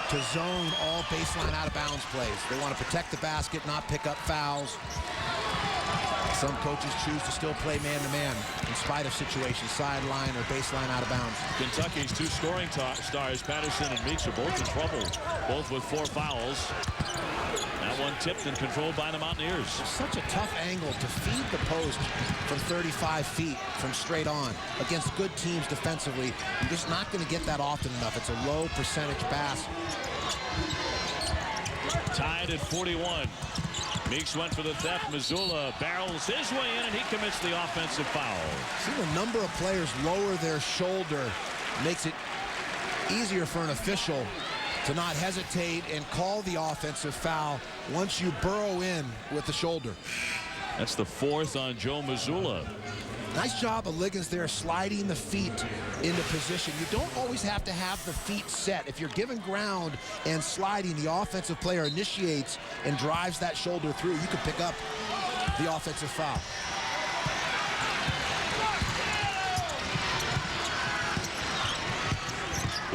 to zone all baseline out of bounds plays. They want to protect the basket, not pick up fouls. Some coaches choose to still play man-to-man in spite of situations, sideline or baseline out of bounds. Kentucky's 2 scoring stars, Patterson and Meeks, are both in trouble, both with 4 fouls. That one tipped and controlled by the Mountaineers. Such a tough angle to feed the post from 35 feet from straight on against good teams defensively. You're just not going to get that often enough. It's a low percentage pass. Tied at 41. Meeks went for the theft. Mazzulla barrels his way in, and he commits the offensive foul. See, the number of players lower their shoulder makes it easier for an official to not hesitate and call the offensive foul once you burrow in with the shoulder. That's the 4th on Joe Mazzulla. Nice job of Liggins there, sliding the feet into position. You don't always have to have the feet set. If you're given ground and sliding, the offensive player initiates and drives that shoulder through. You can pick up the offensive foul.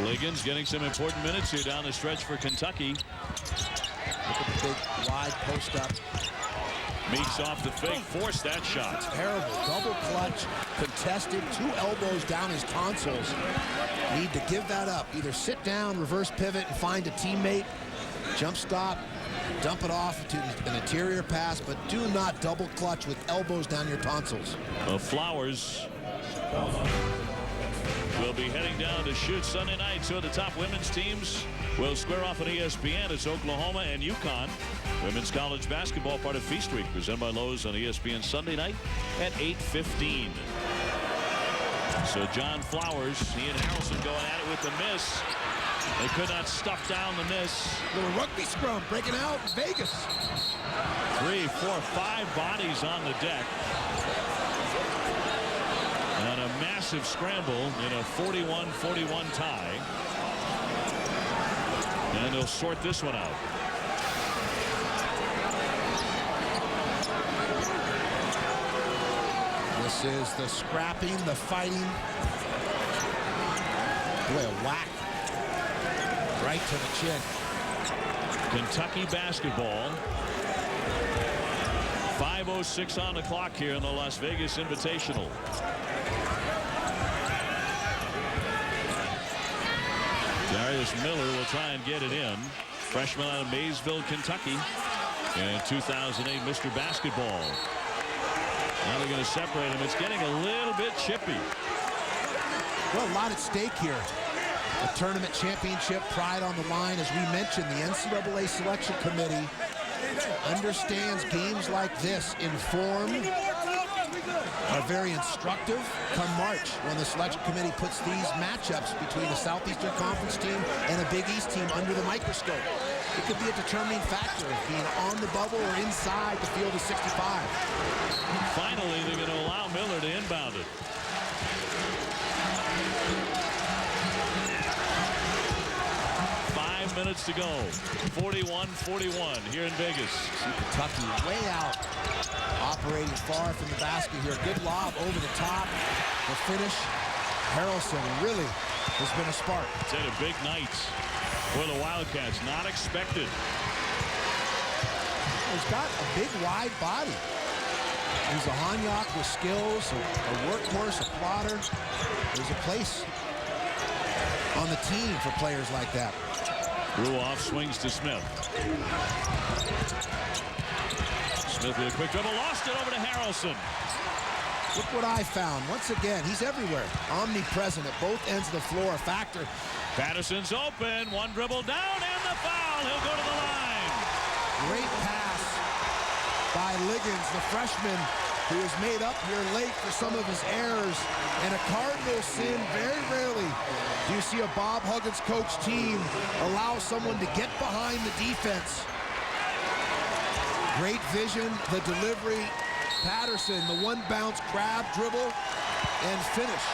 Liggins getting some important minutes here down the stretch for Kentucky. Look at the big wide post up. Meeks off the fake, forced that shot. Terrible, double clutch, contested, 2 elbows down his tonsils. Need to give that up. Either sit down, reverse pivot, and find a teammate, jump stop, dump it off to an interior pass, but do not double clutch with elbows down your tonsils. Flowers will be heading down to shoot Sunday night. 2 of the top women's teams will square off on ESPN. It's Oklahoma and UConn. Women's college basketball, part of Feast Week, presented by Lowe's on ESPN Sunday night at 8:15. So John Flowers, he and Harrelson going at it with the miss. They could not stuff down the miss. Little rugby scrum breaking out in Vegas. 3, 4, 5 bodies on the deck. And a massive scramble in a 41-41 tie. And they'll sort this one out. This is the scrapping, the fighting. Boy, a whack right to the chin. Kentucky basketball. 5:06 on the clock here in the Las Vegas Invitational. Darius Miller will try and get it in. freshman out of Maysville, Kentucky. In 2008, Mr. Basketball. Now they're going to separate him. It's getting a little bit chippy. Well, a lot at stake here. A tournament championship, pride on the line. As we mentioned, the NCAA Selection Committee understands games like this inform, are very instructive come March when the Selection Committee puts these matchups between a Southeastern Conference team and a Big East team under the microscope. It could be a determining factor of being on the bubble or inside the field of 65. Finally, they're going to allow Miller to inbound it. Minutes to go. 41-41 here in Vegas. Kentucky way out, operating far from the basket here. Good lob over the top. The finish. Harrelson really has been a spark. It's had a big night for the Wildcats. Not expected. He's got a big, wide body. He's a Hanyak with skills, a workhorse, a plotter. There's a place on the team for players like that. Ruoff swings to Smith. Smith with a quick dribble, lost it over to Harrelson. Look what I found. Once again, he's everywhere. Omnipresent at both ends of the floor, a factor. Patterson's open, one dribble down, and the foul. He'll go to the line. Great pass by Liggins, the freshman, who was made up here late for some of his errors. And a Cardinal sin, very rarely do you see a Bob Huggins coach team allow someone to get behind the defense. Great vision, the delivery. Patterson, the one bounce grab, dribble, and finish.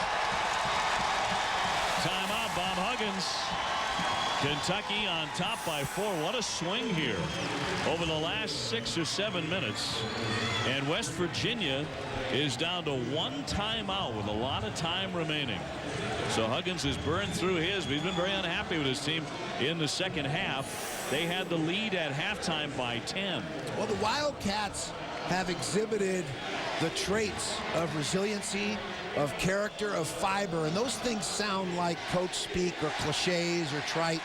Timeout, Bob Huggins. Kentucky on top by 4. What a swing here over the last 6 or 7 minutes. And West Virginia is down to 1 timeout with a lot of time remaining. So Huggins has burned through his, but he's been very unhappy with his team in the second half. They had the lead at halftime by 10. Well, the Wildcats have exhibited the traits of resiliency, of character, of fiber, and those things sound like coach speak or cliches or trite,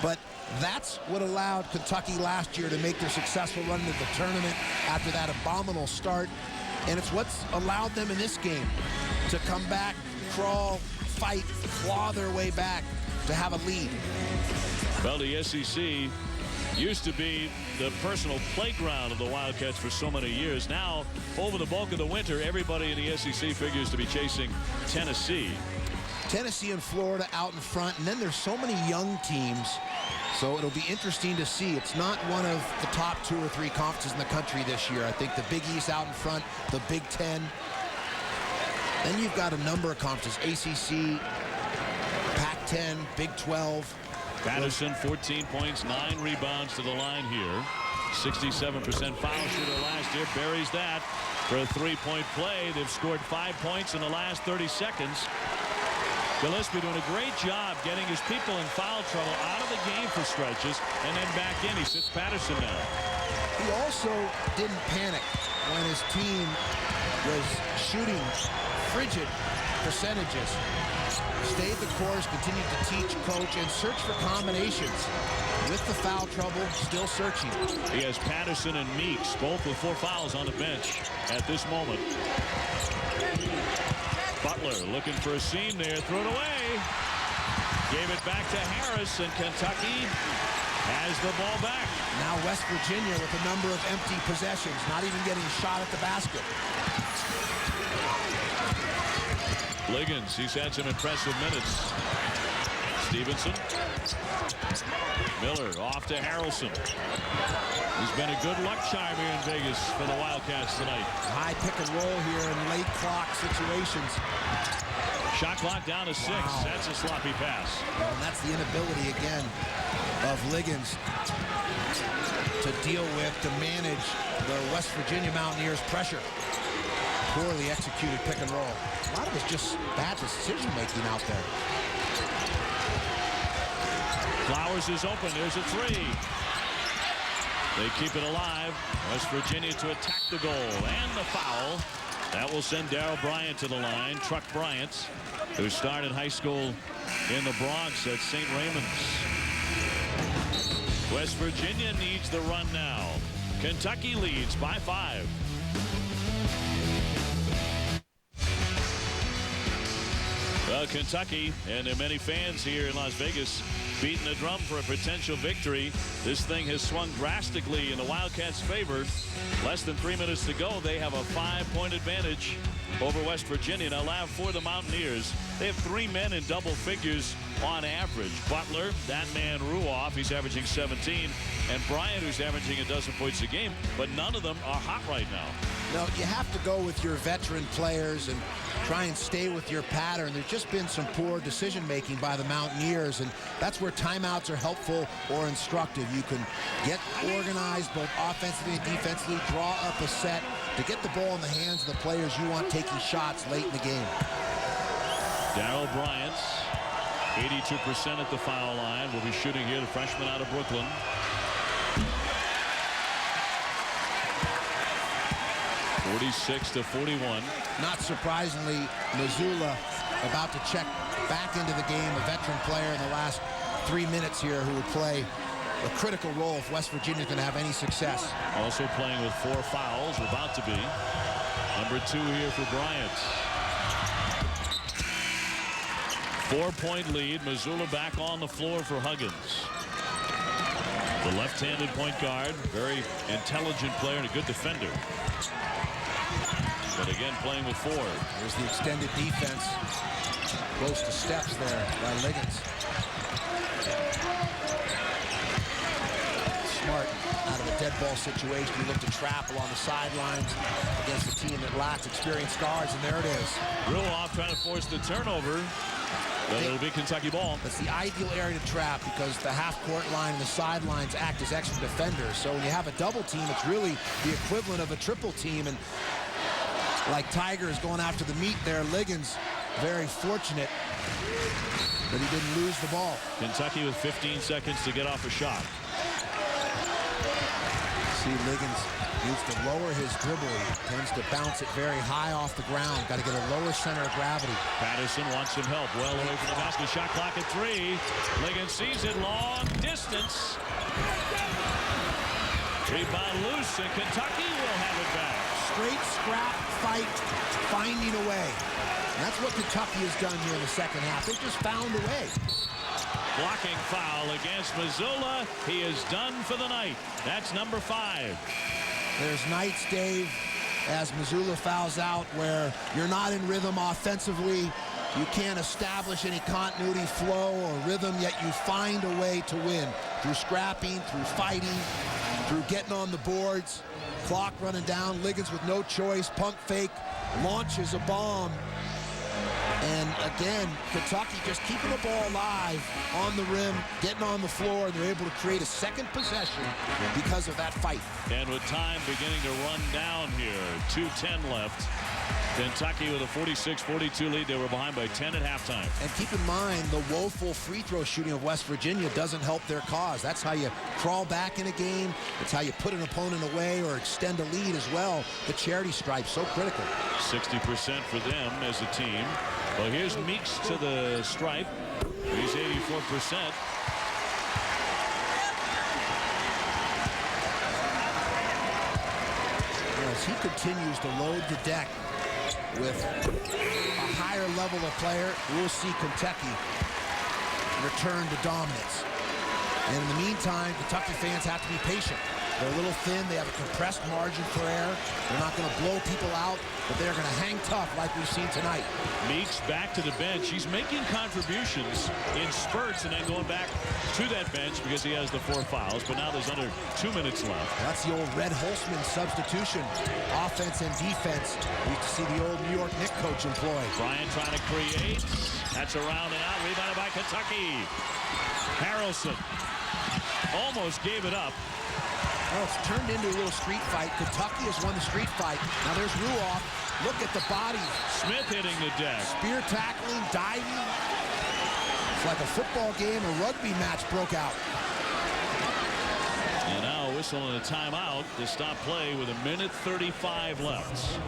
but that's what allowed Kentucky last year to make their successful run into the tournament after that abominable start, and it's what's allowed them in this game to come back, crawl, fight, claw their way back to have a lead. Well, the SEC used to be the personal playground of the Wildcats for so many years. Now, over the bulk of the winter, everybody in the SEC figures to be chasing Tennessee. Tennessee and Florida out in front, and then there's so many young teams, so it'll be interesting to see. It's not one of the top 2 or 3 conferences in the country this year. I think the Big East out in front, the Big Ten. Then you've got a number of conferences, ACC, Pac-10, Big 12. Patterson, 14 points, 9 rebounds to the line here. 67% foul shooter last year. Buries that for a 3-point play. They've scored 5 points in the last 30 seconds. Gillespie doing a great job getting his people in foul trouble out of the game for stretches and then back in. He sits Patterson down. He also didn't panic when his team was shooting frigid percentages. Stayed the course, continued to teach, coach, and search for combinations. With the foul trouble, still searching. He has Patterson and Meeks, both with 4 fouls on the bench at this moment. Butler looking for a seam there, threw it away. Gave it back to Harris, and Kentucky has the ball back. Now West Virginia with a number of empty possessions, not even getting a shot at the basket. Liggins, he's had some impressive minutes. Stevenson. Miller off to Harrelson. He's been a good luck charm here in Vegas for the Wildcats tonight. High pick and roll here in late clock situations. Shot clock down to 6. Wow. That's a sloppy pass. Well, and that's the inability again of Liggins to deal with, to manage the West Virginia Mountaineers' pressure. Poorly executed pick and roll. A lot of it's just bad decision making out there. Flowers is open. There's a 3. They keep it alive. West Virginia to attack the goal and the foul. That will send Darryl Bryant to the line. Truck Bryant, who started high school in the Bronx at St. Raymond's. West Virginia needs the run now. Kentucky leads by 5. Well, Kentucky and their many fans here in Las Vegas beating the drum for a potential victory. This thing has swung drastically in the Wildcats' favor. Less than 3 minutes to go. They have a 5-point advantage over West Virginia. Now, Lav, for the Mountaineers, they have 3 men in double figures on average. Butler, that man Ruoff, he's averaging 17, and Bryant, who's averaging a dozen points a game, but none of them are hot right now. No, you have to go with your veteran players and try and stay with your pattern. There's just been some poor decision-making by the Mountaineers, and that's where timeouts are helpful or instructive. You can get organized both offensively and defensively, draw up a set to get the ball in the hands of the players you want taking shots late in the game. Darryl Bryant, 82% at the foul line, will be shooting here, the freshman out of Brooklyn. (46-41). Not surprisingly, Mazzulla about to check back into the game, a veteran player in the last 3 minutes here who would play a critical role if West Virginia is going to have any success. Also playing with 4 fouls, about to be. Number 2 here for Bryant. 4-point lead. Mazzulla back on the floor for Huggins. The left-handed point guard, very intelligent player and a good defender. But again, playing with 4. There's the extended defense. Close to steps there by Liggins. Smart out of a dead ball situation. You look to trap along the sidelines against a team that lacks experienced guards, and there it is. Ruoff trying to force the turnover, but it'll be Kentucky ball. That's the ideal area to trap because the half-court line and the sidelines act as extra defenders. So when you have a double team, it's really the equivalent of a triple team. And like Tiger is going after the meat there, Liggins very fortunate that he didn't lose the ball. Kentucky with 15 seconds to get off a shot. See, Liggins needs to lower his dribble. He tends to bounce it very high off the ground. Got to get a lower center of gravity. Patterson wants some help. Well away from the basket. Shot clock at 3. Liggins sees it long distance. Rebound loose, and Kentucky will have it back. Straight scrap fight, finding a way. And that's what Kentucky has done here in the second half. They just found a way. Blocking foul against Mazzulla. He is done for the night. That's number 5. There's nights, Dave, as Mazzulla fouls out where you're not in rhythm offensively. You can't establish any continuity, flow, or rhythm, yet you find a way to win through scrapping, through fighting, through getting on the boards. Clock running down, Liggins with no choice, pump fake, launches a bomb. And again, Kentucky just keeping the ball alive on the rim, getting on the floor, and they're able to create a second possession because of that fight. And with time beginning to run down here, 2:10 left. Kentucky with a 46-42 lead. They were behind by 10 at halftime. And keep in mind, the woeful free throw shooting of West Virginia doesn't help their cause. That's how you crawl back in a game. It's how you put an opponent away or extend a lead as well. The charity stripe, so critical. 60% for them as a team. Well, here's Meeks to the stripe. He's 84%. As he continues to load the deck with a higher level of player, we'll see Kentucky return to dominance. And in the meantime, Kentucky fans have to be patient. They're a little thin. They have a compressed margin for error. They're not going to blow people out, but they're going to hang tough like we've seen tonight. Meeks back to the bench. He's making contributions in spurts and then going back to that bench because he has the 4 fouls, but now there's under 2 minutes left. That's the old Red Holzman substitution, offense and defense. We used to see the old New York Knicks coach employ. Bryant trying to create. That's around and out. Rebounded by Kentucky. Harrelson almost gave it up. Oh, it's turned into a little street fight. Kentucky has won the street fight. Now there's Ruoff. Look at the bodies. Smith hitting the deck. Spear tackling, diving. It's like a football game, a rugby match broke out. And now whistle and a timeout to stop play with 1:35 left.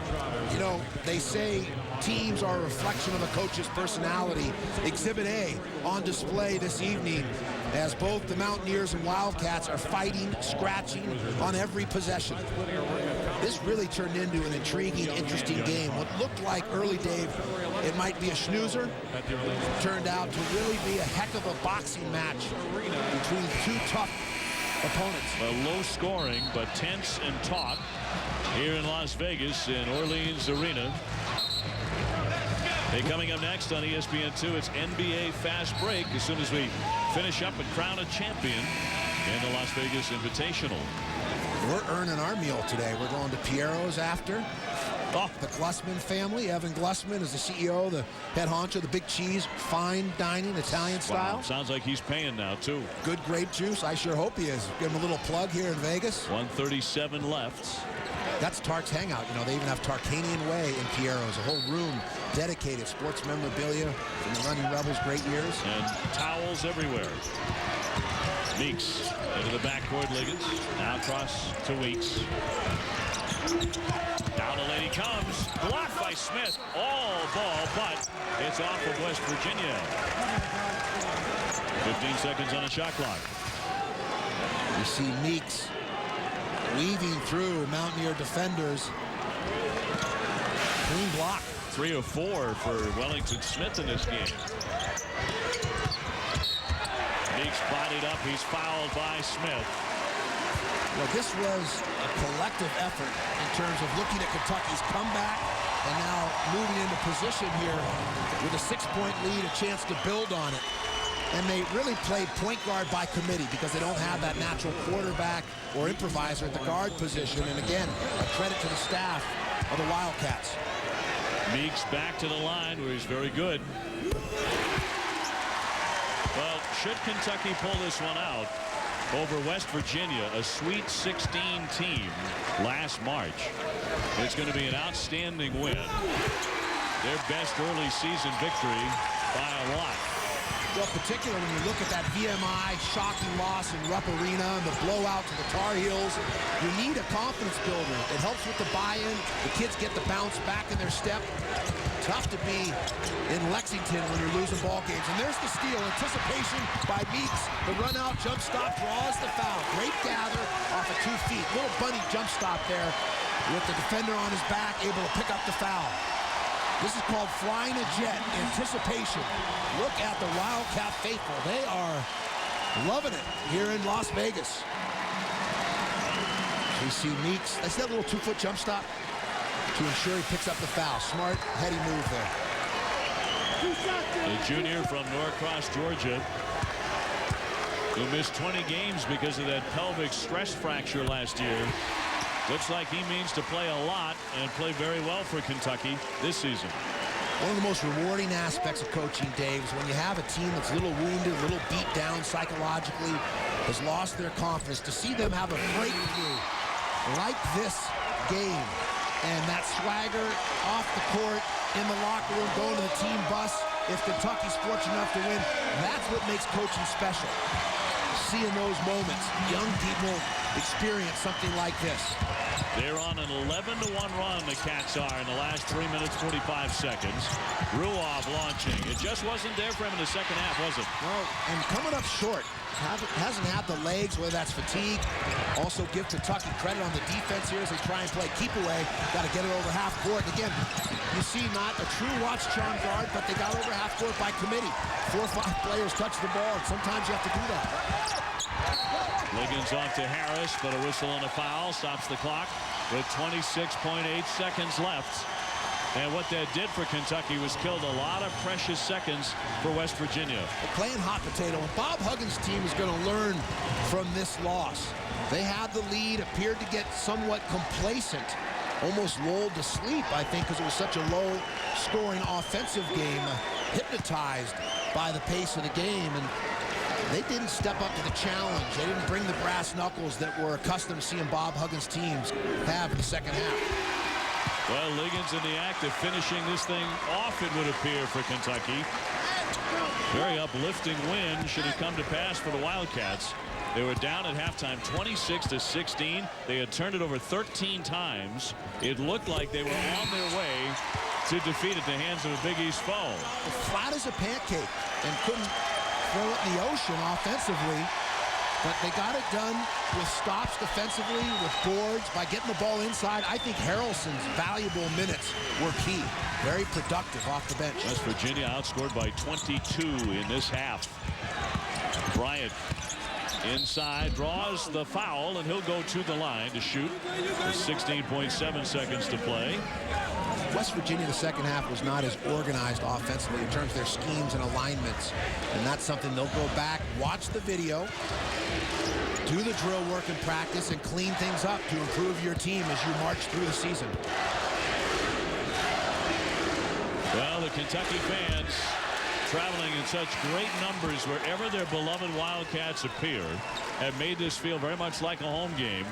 You know, they say teams are a reflection of a coach's personality. Exhibit A on display this evening as both the Mountaineers and Wildcats are fighting, scratching on every possession. This really turned into an intriguing, interesting game. What looked like early, Dave, it might be a snoozer, turned out to really be a heck of a boxing match between two tough opponents. Well, low scoring, but tense and taut here in Las Vegas in Orleans Arena. Hey, coming up next on ESPN2, it's NBA Fast Break as soon as we finish up and crown a champion in the Las Vegas Invitational. We're earning our meal today. We're going to Piero's after. Oh, the Glussman family. Evan Glussman is the CEO, the head honcho, the Big Cheese, fine dining, Italian style. Wow, sounds like he's paying now, too. Good grape juice. I sure hope he is. Give him a little plug here in Vegas. 1:37 left. That's Tark's hangout. You know, they even have Tarkanian Way in Piero's, a whole room dedicated. Sports memorabilia from the Running Rebels' great years. And towels everywhere. Meeks into the backcourt, Liggins. Now across to Weeks. Down the lane he comes. Blocked by Smith. All ball, but it's off of West Virginia. 15 seconds on the shot clock. You see Meeks weaving through Mountaineer defenders. Clean block. 3 of 4 for Wellington Smith in this game. Meeks bodied up. He's fouled by Smith. Well, this was a collective effort in terms of looking at Kentucky's comeback and now moving into position here with a 6-point lead, a chance to build on it. And they really played point guard by committee because they don't have that natural quarterback or improviser at the guard position. And again, a credit to the staff of the Wildcats. Meeks back to the line where he's very good. Well, should Kentucky pull this one out over West Virginia, a Sweet 16 team last March, it's going to be an outstanding win. Their best early season victory by a lot. Well, particularly when you look at that VMI shocking loss in Rupp Arena and the blowout to the Tar Heels, you need a confidence builder. It helps with the buy-in. The kids get the bounce back in their step. Tough to be in Lexington when you're losing ball games. And there's the steal. Anticipation by Meeks. The run-out jump stop draws the foul. Great gather off of 2 feet. Little bunny jump stop there with the defender on his back, able to pick up the foul. This is called flying a jet, anticipation. Look at the Wildcat faithful. They are loving it here in Las Vegas. We see Meeks. That's that little 2-foot jump stop to ensure he picks up the foul. Smart, heady move there. The junior from Norcross, Georgia, who missed 20 games because of that pelvic stress fracture last year. Looks like he means to play a lot and play very well for Kentucky this season. One of the most rewarding aspects of coaching, Dave, is when you have a team that's a little wounded, a little beat down psychologically, has lost their confidence, to see them have a breakthrough like this game and that swagger off the court, in the locker room, going to the team bus. If Kentucky's fortunate enough to win, that's what makes coaching special. Seeing those moments, young people experience something like this. They're on an 11-1 run, the Cats are, in the last 3 minutes, 45 seconds. Ruoff launching. It just wasn't there for him in the second half, was it? No, and coming up short. Hasn't had the legs, whether that's fatigue. Also give Kentucky credit on the defense here as they try and play keep away. Got to get it over half court. And again, you see not a true watch charm guard, but they got over half court by committee. 4 or 5 players touch the ball, and sometimes you have to do that. Liggins off to Harris, but a whistle and a foul stops the clock with 26.8 seconds left. And what that did for Kentucky was killed a lot of precious seconds for West Virginia. They're playing hot potato, and Bob Huggins' team is going to learn from this loss. They had the lead, appeared to get somewhat complacent, almost lulled to sleep, I think, because it was such a low-scoring offensive game, hypnotized by the pace of the game. And they didn't step up to the challenge. They didn't bring the brass knuckles that we're accustomed to seeing Bob Huggins' teams have in the second half. Well, Liggins in the act of finishing this thing off, it would appear, for Kentucky. Very uplifting win should it come to pass for the Wildcats. They were down at halftime 26-16. They had turned it over 13 times. It looked like they were on their way to defeat at the hands of a Big East foe. Flat as a pancake and couldn't throw it in the ocean offensively. But they got it done with stops defensively, with boards, by getting the ball inside. I think Harrelson's valuable minutes were key. Very productive off the bench. West Virginia outscored by 22 in this half. Bryant inside, draws the foul, and he'll go to the line to shoot with 16.7 seconds to play. West Virginia, the second half, was not as organized offensively in terms of their schemes and alignments. And that's something they'll go back, watch the video, do the drill work in practice, and clean things up to improve your team as you march through the season. Well, the Kentucky fans traveling in such great numbers wherever their beloved Wildcats appear have made this feel very much like a home game.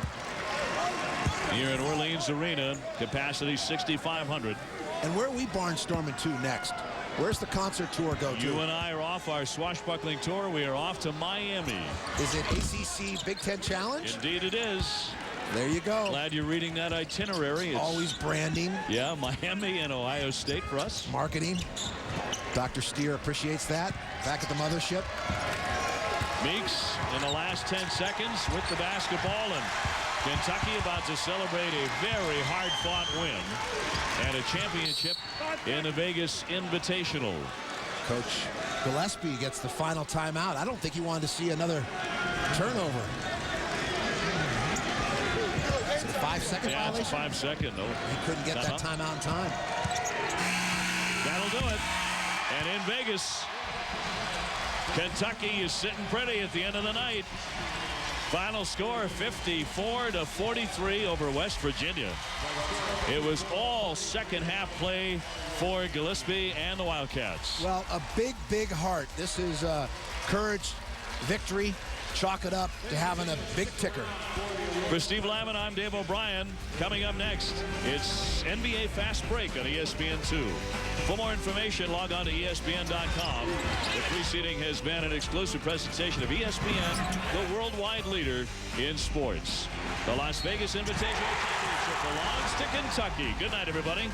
Here in Orleans Arena, capacity 6,500. And where are we barnstorming to next? Where's the concert tour go to? You and I are off our swashbuckling tour. We are off to Miami. Is it ACC Big Ten Challenge? Indeed it is. There you go. Glad you're reading that itinerary. It's always branding. Yeah, Miami and Ohio State for us. Marketing. Dr. Steer appreciates that. Back at the mothership. Meeks in the last 10 seconds with the basketball, and Kentucky about to celebrate a very hard-fought win and a championship in the Vegas Invitational. Coach Gillespie gets the final timeout. I don't think he wanted to see another turnover. Is it a 5-second violation? It's a 5-second. No. He couldn't get that timeout in time. That'll do it. And in Vegas, Kentucky is sitting pretty at the end of the night. Final score 54-43 over West Virginia. It was all second half play for Gillespie and the Wildcats. Well, a big heart. This is courage, victory. Chalk it up to having a big ticker. For Steve Lamont, I'm Dave O'Brien. Coming up next, it's NBA Fast Break on ESPN2. For more information, log on to ESPN.com. The preceding has been an exclusive presentation of ESPN, the worldwide leader in sports. The Las Vegas Invitational Championship belongs to Kentucky. Good night, everybody.